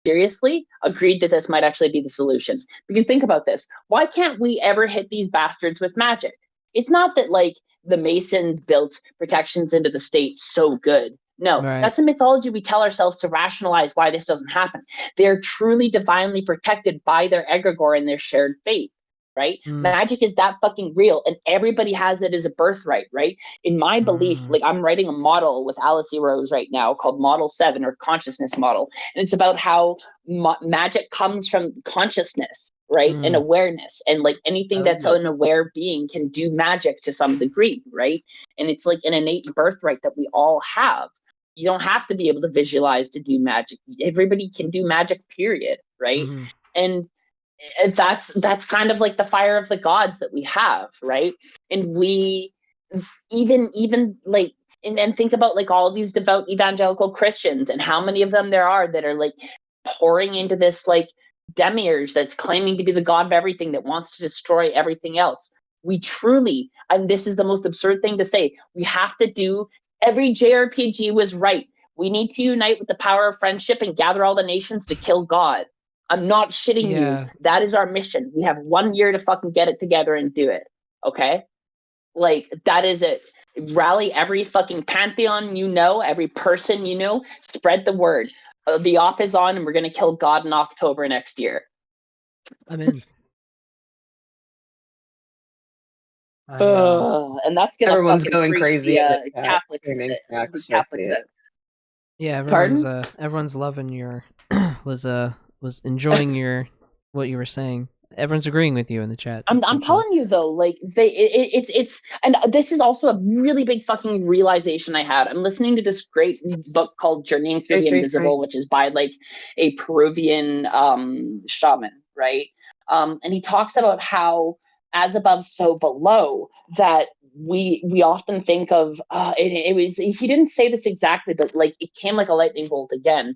seriously agreed that this might actually be the solution. Because think about this. Why can't we ever hit these bastards with magic? It's not that like the Masons built protections into the state so good. No, that's a mythology we tell ourselves to rationalize why this doesn't happen. They're truly divinely protected by their egregore and their shared faith. Right? Magic is that fucking real, and everybody has it as a birthright, right? In my belief, like I'm writing a model with Alice E. Rose right now called Model 7 or Consciousness Model, and it's about how magic comes from consciousness, right? And awareness, and like anything that's an aware being can do magic to some degree, right? And it's like an innate birthright that we all have. You don't have to be able to visualize to do magic. Everybody can do magic, period, right? And that's kind of like the fire of the gods that we have, right? And we even like and think about like all these devout evangelical Christians and how many of them there are that are like pouring into this like demiurge that's claiming to be the god of everything, that wants to destroy everything else. We truly, and this is the most absurd thing to say, we have to do, every JRPG was right. We need to unite with the power of friendship and gather all the nations to kill God. I'm not shitting you. That is our mission. We have 1 year to fucking get it together and do it. Okay? Like, that is it. Rally every fucking pantheon you know, every person you know, spread the word. The op is on, and we're going to kill God in October next year. I'm in. And that's going to Everyone's fucking going freak crazy. the Catholics out. Yeah, Pardon? Everyone's loving your was enjoying your what you were saying. Everyone's agreeing with you in the chat. I'm telling you though, like it's and this is also a really big fucking realization I had. I'm listening to this great book called Journeying Through the Invisible, which is by like a Peruvian shaman, right? And he talks about how as above, so below, that we often think of it was, he didn't say this exactly, but like it came like a lightning bolt again.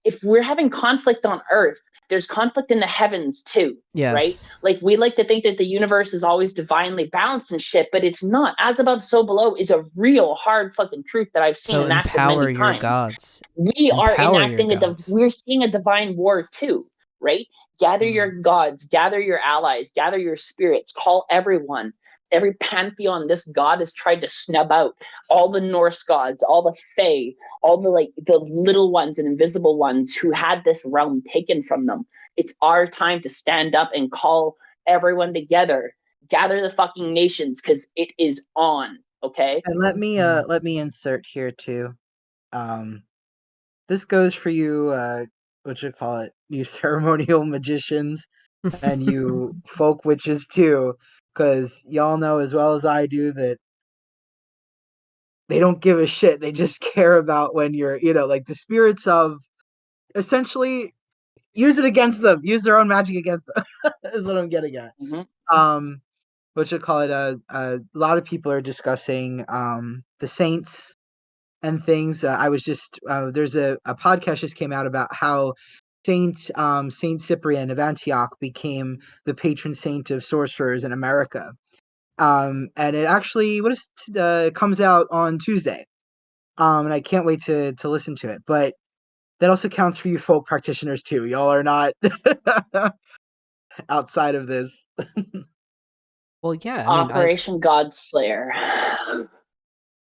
If we're having conflict on Earth, there's conflict in the heavens too, right? Like we like to think that the universe is always divinely balanced and shit, but it's not. As above, so below is a real hard fucking truth that I've seen enacted many times. Your gods. We are enacting we're seeing a divine war too, right? Gather your gods, gather your allies, gather your spirits, call everyone. Every pantheon this god has tried to snub out. All the Norse gods, all the Fae, all the like the little ones and invisible ones who had this realm taken from them. It's our time to stand up and call everyone together. Gather the fucking nations, because it is on. Okay. And let me insert here too. This goes for you, what you call it, you ceremonial magicians and you folk witches too. because y'all know as well as I do that they don't give a shit. They just care about when you're, like the spirits of essentially use it against them, use their own magic against them is what I'm getting at. What you call it? A lot of people are discussing the saints and things. I was just there's a podcast just came out about how Saint Cyprian of Antioch became the patron saint of sorcerers in America. And it actually comes out on Tuesday. And I can't wait to listen to it. But that also counts for you folk practitioners too. Y'all are not outside of this. Well, yeah, I mean, Operation Godslayer.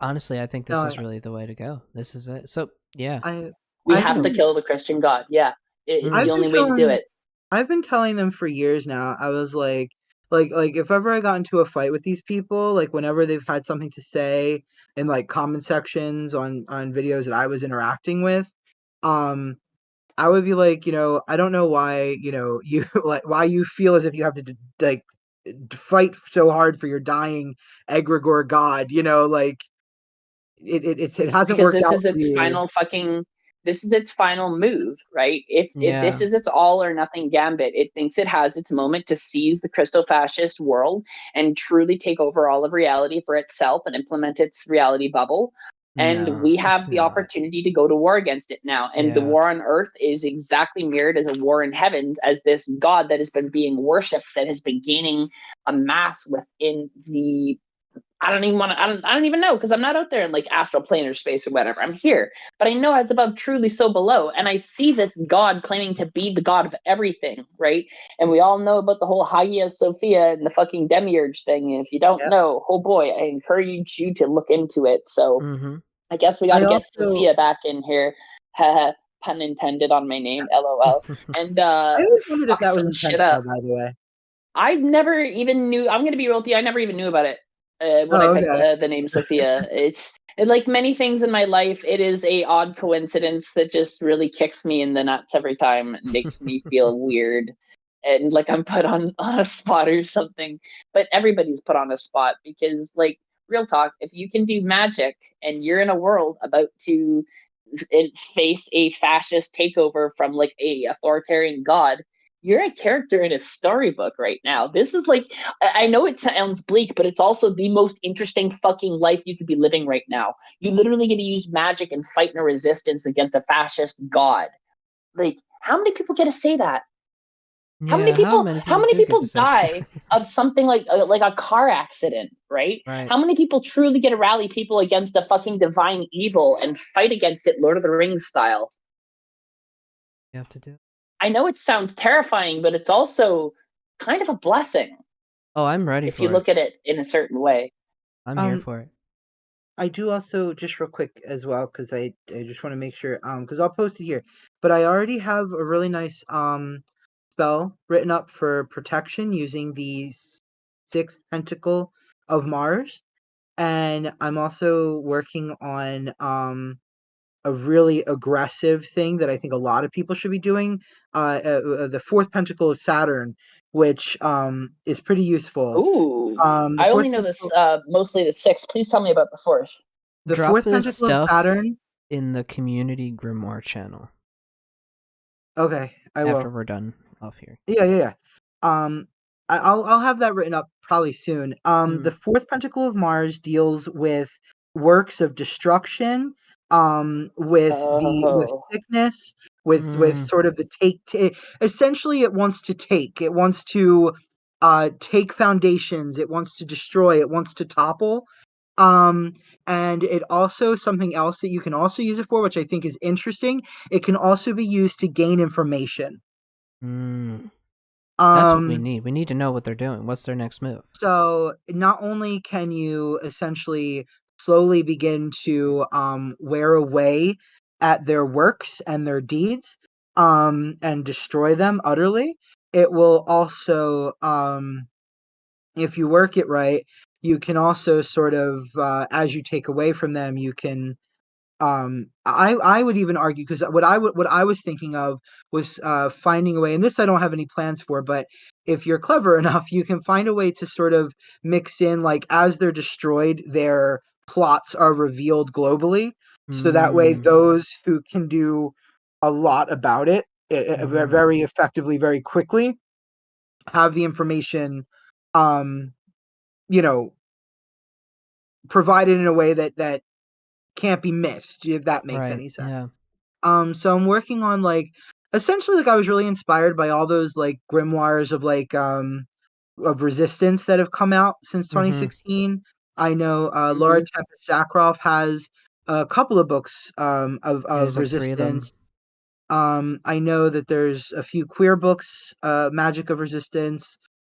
Honestly, I think this is really the way to go. This is it. So, yeah. We have to kill the Christian God. Yeah. It's the only way to do it. I've been telling them for years now. I was like if ever I got into a fight with these people, like whenever they've had something to say in like comment sections on videos that I was interacting with, I would be like, I don't know why, you like why you feel as if you have to fight so hard for your dying egregore god, like it hasn't because worked out. This is its final move, right? If this is its all or nothing gambit, it thinks it has its moment to seize the Christo-fascist world and truly take over all of reality for itself and implement its reality bubble. And we have the opportunity to go to war against it now. And the war on Earth is exactly mirrored as a war in heavens, as this god that has been being worshipped, that has been gaining a mass within the I don't even know, because I'm not out there in like astral plane or space or whatever. I'm here. But I know as above, truly so below. And I see this God claiming to be the God of everything, right? And we all know about the whole Hagia Sophia and the fucking demiurge thing. And if you don't know, oh boy, I encourage you to look into it. So I guess we got to get Sophia back in here. Pun intended on my name, LOL. And I always wondered if that was intentional, by the way. I never even knew. I'm going to be real with you. I never even knew about it. When I picked the name Sophia. Like many things in my life, it is a odd coincidence that just really kicks me in the nuts every time and makes me feel weird and like I'm put on a spot or something. But everybody's put on a spot because, like, real talk, if you can do magic and you're in a world about to face a fascist takeover from like a authoritarian god, you're a character in a storybook right now. This is like, I know it sounds bleak, but it's also the most interesting fucking life you could be living right now. You literally get to use magic and fight in a resistance against a fascist god. Like, how many people get to say that? How many people die of something like a car accident, right? How many people truly get to rally people against a fucking divine evil and fight against it Lord of the Rings style? You have to do. I know it sounds terrifying, but it's also kind of a blessing. Oh, I'm ready if you look at it in a certain way. I'm here for it. I do also, just real quick as well, because I just want to make sure, because I'll post it here, but I already have a really nice spell written up for protection using the 6th Pentacle of Mars, and I'm also working on a really aggressive thing that I think a lot of people should be doing, the 4th Pentacle of Saturn, which is pretty useful. Ooh, I only know this mostly the 6th. Please tell me about the 4th. The 4th Pentacle of Saturn in the Community Grimoire channel. Okay, I will. After we're done off here. Yeah. I'll have that written up probably soon. The 4th Pentacle of Mars deals with works of destruction, with sickness, with sort of the essentially it wants to take. It wants to take foundations, it wants to destroy, it wants to topple. And it also, something else that you can also use it for, which I think is interesting, it can also be used to gain information. That's what we need. We need to know what they're doing. What's their next move? So not only can you essentially slowly begin to wear away at their works and their deeds, and destroy them utterly, it will also, if you work it right, you can also sort of, as you take away from them, you can I would even argue, because what I was thinking of was finding a way, and this I don't have any plans for, but if you're clever enough, you can find a way to sort of mix in, like, as they're destroyed, their plots are revealed globally, so that way those who can do a lot about it, very effectively, very quickly, have the information, you know, provided in a way that can't be missed, if that makes Right. any sense. Yeah. So I'm working on, like, essentially, like, I was really inspired by all those, like, grimoires of, like, of resistance that have come out since 2016. I know Laura Tempest Zakroff has a couple of books of There's like 3 of them. resistance. I know that there's a few queer books, Magick of Resistance.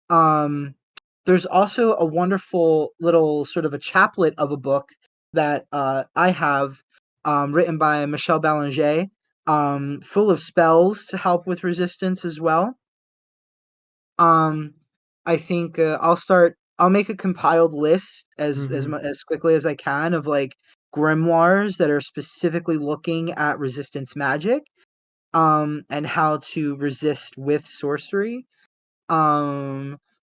There's also a wonderful little sort of a chaplet of a book that I have, written by Michelle Ballinger, full of spells to help with resistance as well. I think I'll make a compiled list as quickly as I can of, like, grimoires that are specifically looking at resistance magic, and how to resist with sorcery.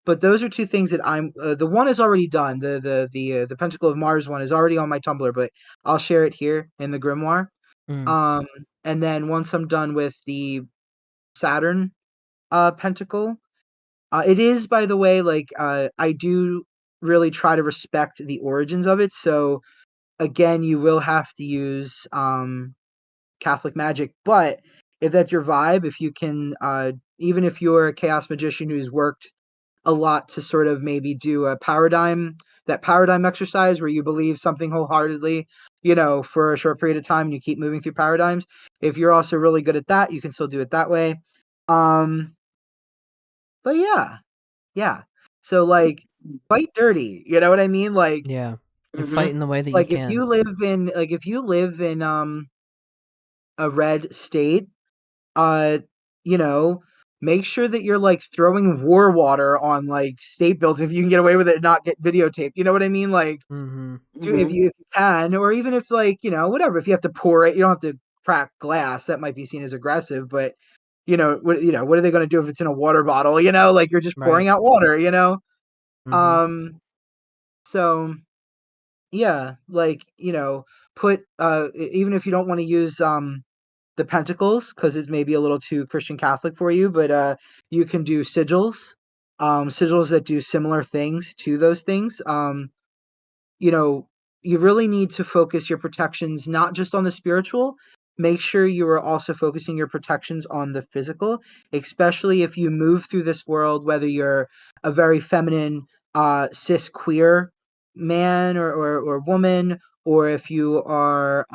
But those are two things that I'm. The one is already done. The Pentacle of Mars one is already on my Tumblr, but I'll share it here in the grimoire. And then once I'm done with the Saturn pentacle, it is, by the way, like, I do really try to respect the origins of it. So again, you will have to use Catholic magic, but if that's your vibe, if you can, even if you're a chaos magician who's worked a lot to sort of maybe do that paradigm exercise where you believe something wholeheartedly, for a short period of time, and you keep moving through paradigms. If you're also really good at that, you can still do it that way. But yeah. So, like, fight dirty. You know what I mean? Like, Yeah. You fight in the way that you like, can. if you live in a red state, uh, make sure that you're, like, throwing war water on, like, state buildings if you can get away with it and not get videotaped. You know what I mean? Like, if you can, or even if, like, whatever, if you have to pour it, you don't have to crack glass. That might be seen as aggressive, but what are they going to do if it's in a water bottle? Like, you're just pouring out water. So yeah, like, put even if you don't want to use the pentacles, because it may be a little too Christian Catholic for you, but you can do sigils that do similar things to those things. You really need to focus your protections not just on the spiritual. Make sure you are also focusing your protections on the physical, especially if you move through this world, whether you're a very feminine, cis queer man or woman, or if you are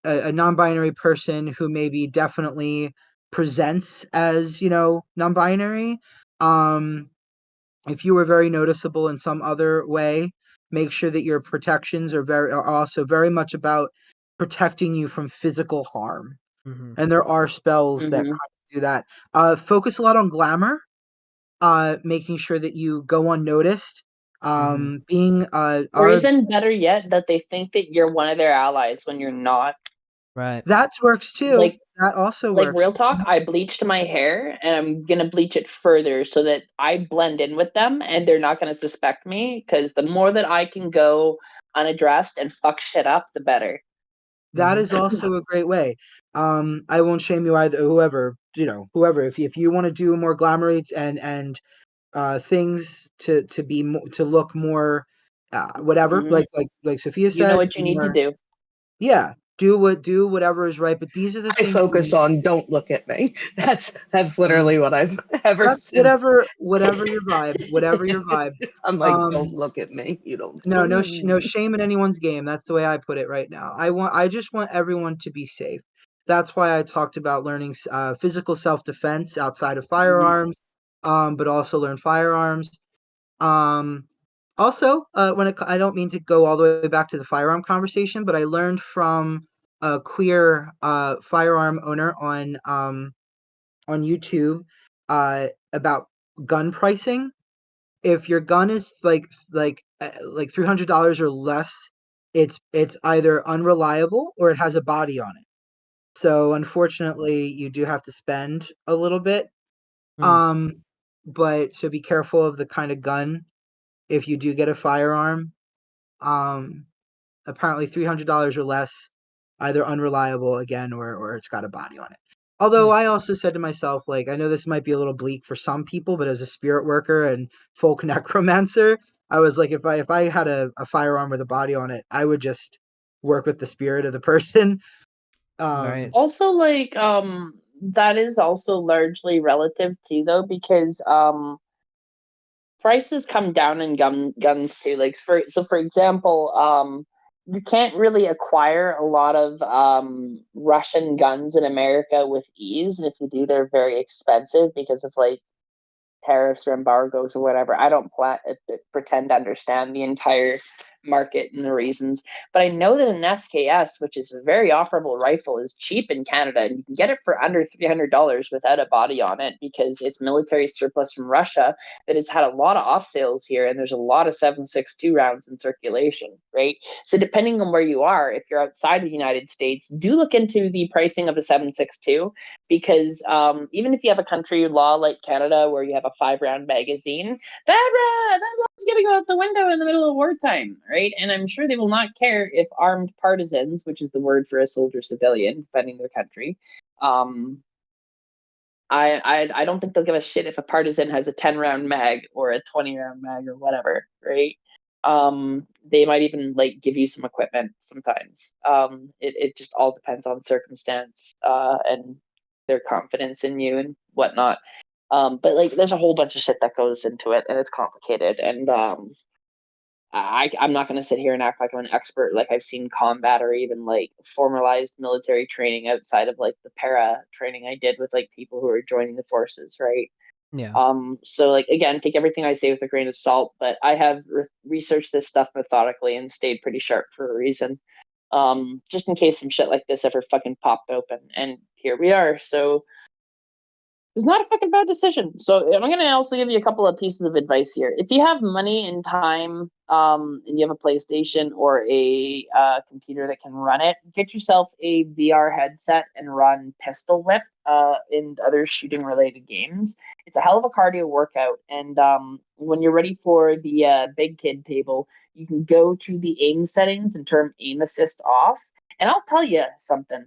a non-binary person who maybe definitely presents as, non-binary. If you are very noticeable in some other way, make sure that your protections are also very much about protecting you from physical harm. And there are spells that kind of do that. Focus a lot on glamour, making sure that you go unnoticed. Being or even better yet, that they think that you're one of their allies when you're not. Right. That works too. That also works. Like, real talk, I bleached my hair, and I'm gonna bleach it further so that I blend in with them, and they're not gonna suspect me. Because the more that I can go unaddressed and fuck shit up, the better. That is also a great way. I won't shame you either. Whoever, if you want to do more glamorous and things to look more, whatever, like Sophia said, you know what you need to do. Yeah, do whatever is right. But these are the things. I focus on don't look at me. That's literally what I've ever since. Whatever your vibe. I'm like, don't look at me. You don't. No shame in anyone's game. That's the way I put it right now. I just want everyone to be safe. That's why I talked about learning physical self-defense outside of firearms, but also learn firearms. Also, I don't mean to go all the way back to the firearm conversation, but I learned from a queer firearm owner on YouTube about gun pricing. If your gun is like $300 or less, it's either unreliable or it has a body on it. So unfortunately, you do have to spend a little bit. But so be careful of the kind of gun if you do get a firearm. Apparently $300 or less, either unreliable again or it's got a body on it. Although I also said to myself, like, I know this might be a little bleak for some people, but as a spirit worker and folk necromancer, I was like, if I had a firearm with a body on it, I would just work with the spirit of the person. Right. Also, like, that is also largely relative too, though, because prices come down in guns too. Like, for example, you can't really acquire a lot of Russian guns in America with ease, and if you do, they're very expensive because of like tariffs or embargoes or whatever. I don't pretend to understand the entire market and the reasons, but I know that an SKS, which is a very offerable rifle, is cheap in Canada, and you can get it for under $300 without a body on it because it's military surplus from Russia that has had a lot of off sales here, and there's a lot of 7.62 rounds in circulation, right? So depending on where you are, if you're outside of the United States, do look into the pricing of a 7.62 because even if you have a country law like Canada where you have a 5-round magazine, that law's going to go out the window in the middle of wartime, right? And I'm sure they will not care if armed partisans, which is the word for a soldier civilian defending their country, I don't think they'll give a shit if a partisan has a 10-round mag or a 20-round mag or whatever, right? They might even like give you some equipment sometimes. It just all depends on circumstance and their confidence in you and whatnot. But like, there's a whole bunch of shit that goes into it, and it's complicated. And I'm not going to sit here and act like I'm an expert. Like, I've seen combat or even like formalized military training outside of like the para training I did with like people who are joining the forces, right? Yeah. So like, again, take everything I say with a grain of salt, but I have researched this stuff methodically and stayed pretty sharp for a reason. Just in case some shit like this ever fucking popped open, and here we are. So it's not a fucking bad decision. So I'm going to also give you a couple of pieces of advice here. If you have money and time, and you have a PlayStation or a computer that can run it, get yourself a VR headset and run Pistol Whip and other shooting related games. It's a hell of a cardio workout. And when you're ready for the big kid table, you can go to the aim settings and turn aim assist off. And I'll tell you something.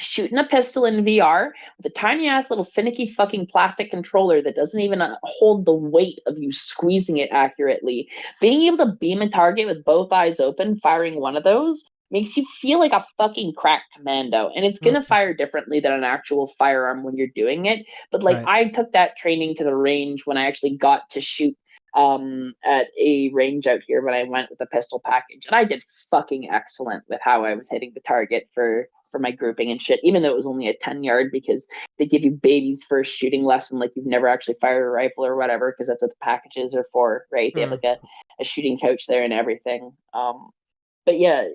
Shooting a pistol in VR with a tiny ass little finicky fucking plastic controller that doesn't even hold the weight of you squeezing it accurately. Being able to beam a target with both eyes open, firing one of those, makes you feel like a fucking crack commando. And it's gonna fire differently than an actual firearm when you're doing it. But like, Right. I took that training to the range when I actually got to shoot at a range out here when I went with a pistol package, and I did fucking excellent with how I was hitting the target for my grouping and shit, even though it was only a 10-yard, because they give you baby's first shooting lesson like you've never actually fired a rifle or whatever, because that's what the packages are for, right? They have like a shooting couch there and everything. But yeah,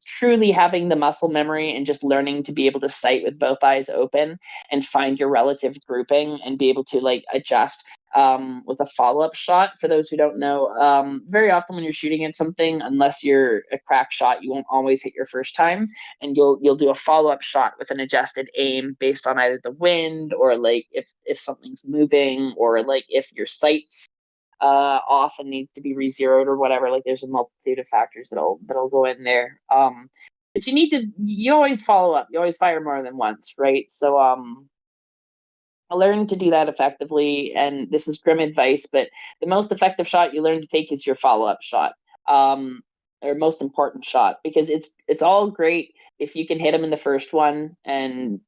truly having the muscle memory and just learning to be able to sight with both eyes open and find your relative grouping and be able to like adjust with a follow-up shot. For those who don't know, very often when you're shooting at something, unless you're a crack shot, you won't always hit your first time, and you'll do a follow-up shot with an adjusted aim based on either the wind or like if something's moving, or like if your sight's off and needs to be re-zeroed or whatever. Like, there's a multitude of factors that'll go in there. But you always follow up. You always fire more than once, right? So I learned to do that effectively, and this is grim advice, but the most effective shot you learn to take is your follow-up shot. Or most important shot, because it's all great if you can hit them in the first one, and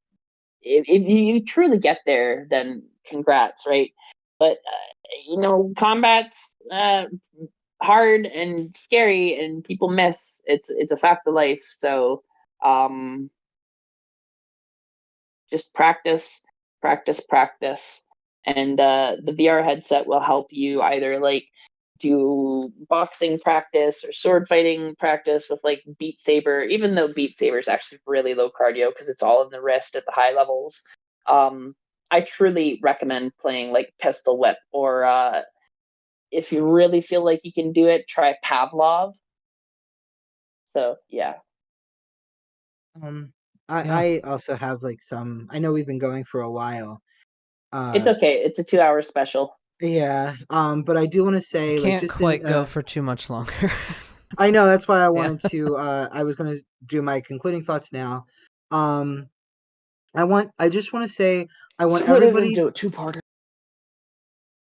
if you truly get there, then congrats, right? But combat's hard and scary, and people miss. It's a fact of life. So just practice, practice, practice, and the VR headset will help you either like do boxing practice or sword fighting practice with like Beat Saber, even though Beat Saber is actually really low cardio because it's all in the wrist at the high levels. I truly recommend playing like Pistol Whip, or if you really feel like you can do it, try Pavlov. So yeah. I also have like some. I know we've been going for a while. It's okay. It's a 2-hour special. Yeah. But I do want to say, like, Can't just quite go for too much longer. I know, that's why I Yeah. wanted to. I was gonna do my concluding thoughts now. I just want to say, I want Split it everybody. into a two-parter.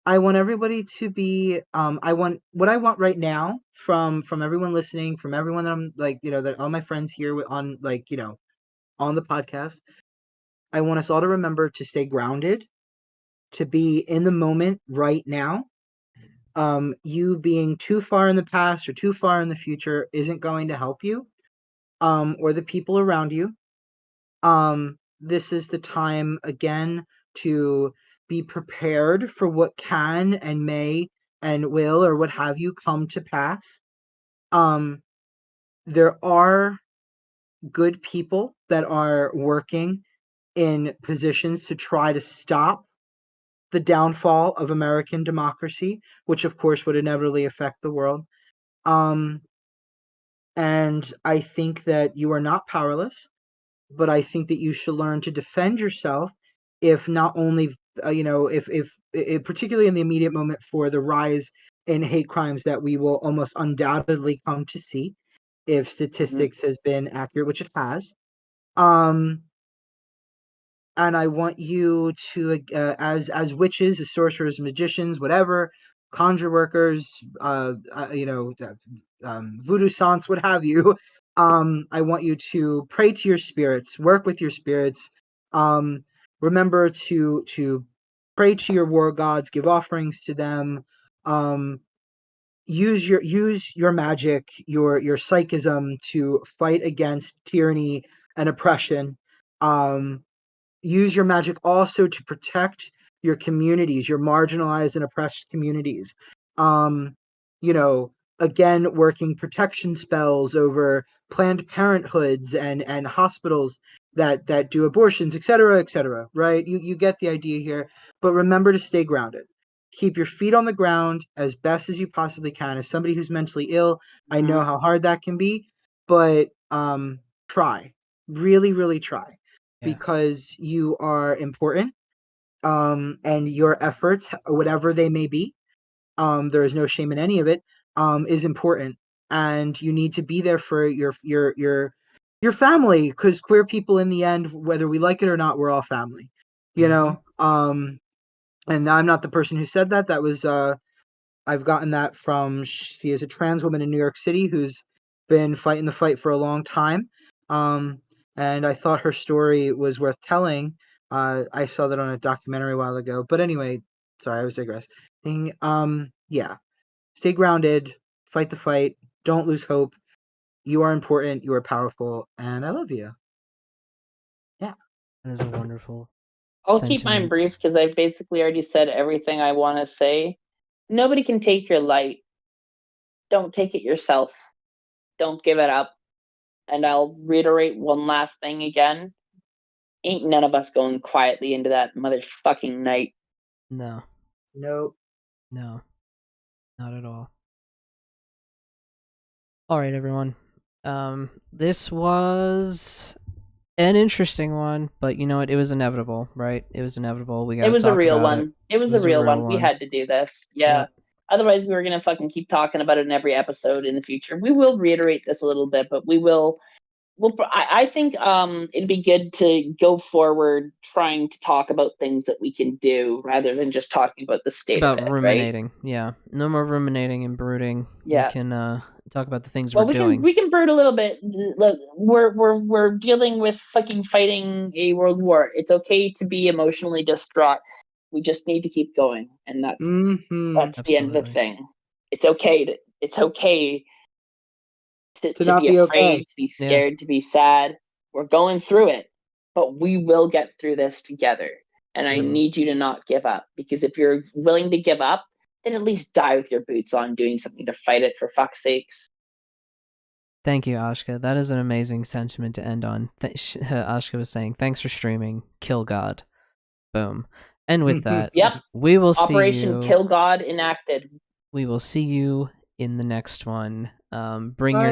I want everybody to be. What I want right now from everyone listening, from everyone that I'm like, that all my friends here on like, on the podcast. I want us all to remember to stay grounded, to be in the moment right now. You being too far in the past or too far in the future isn't going to help you, or the people around you. This is the time again to be prepared for what can and may and will or what have you come to pass. There are good people that are working in positions to try to stop the downfall of American democracy, which of course would inevitably affect the world. And I think that you are not powerless, but I think that you should learn to defend yourself, if not only, if particularly in the immediate moment for the rise in hate crimes that we will almost undoubtedly come to see, if statistics has been accurate, which it has. And I want you to, as witches, as sorcerers, magicians, whatever, conjure workers, voodoo saints, what have you. I want you to pray to your spirits, work with your spirits. Remember to pray to your war gods, give offerings to them. Use your magic, your psychism to fight against tyranny and oppression. Use your magic also to protect your communities, your marginalized and oppressed communities. Again, working protection spells over Planned Parenthoods and hospitals that do abortions, et cetera, right? You get the idea here. But remember to stay grounded. Keep your feet on the ground as best as you possibly can. As somebody who's mentally ill, I know how hard that can be, but try. Really, really try. Yeah. Because you are important, and your efforts, whatever they may be, there is no shame in any of it, is important, and you need to be there for your family, because queer people, in the end, whether we like it or not, we're all family, and I'm not the person who said that. That was I've gotten that from, she is a trans woman in New York City who's been fighting the fight for a long time. And I thought her story was worth telling. I saw that on a documentary a while ago. But anyway, sorry, I was digressing. Yeah. Stay grounded, fight the fight, don't lose hope. You are important, you are powerful, and I love you. Yeah. That is a wonderful I'll keep mine sentiment. brief because I've basically already said everything I want to say. Nobody can take your light. Don't take it yourself. Don't give it up. And I'll reiterate one last thing again. Ain't none of us going quietly into that motherfucking night. No. Nope. No. Not at all. Alright, everyone. This was an interesting one, but you know what? It was inevitable, right? It was inevitable. We got. It was a real one. It was a real one. We had to do this. Yeah. Yep. Otherwise, we were gonna fucking keep talking about it in every episode in the future. We will reiterate this a little bit, but we will. I think it'd be good to go forward trying to talk about things that we can do rather than just talking about the state of it. Ruminating, right? Yeah. No more ruminating and brooding. Yeah. We can talk about the things we're doing. We can brood a little bit. Look, we're dealing with fucking fighting a world war. It's okay to be emotionally distraught. We just need to keep going, and that's the end of the thing. It's okay to not be be afraid, okay. to be scared, to be sad. We're going through it, but we will get through this together. And I need you to not give up, because if you're willing to give up, then at least die with your boots on, doing something to fight it, for fuck's sakes. Thank you, Ashka. That is an amazing sentiment to end on. Ashka was saying, thanks for streaming. Kill God. Boom. And with that, yep. We will see Operation you. Kill God enacted. We will see you in the next one. Bring Bye. your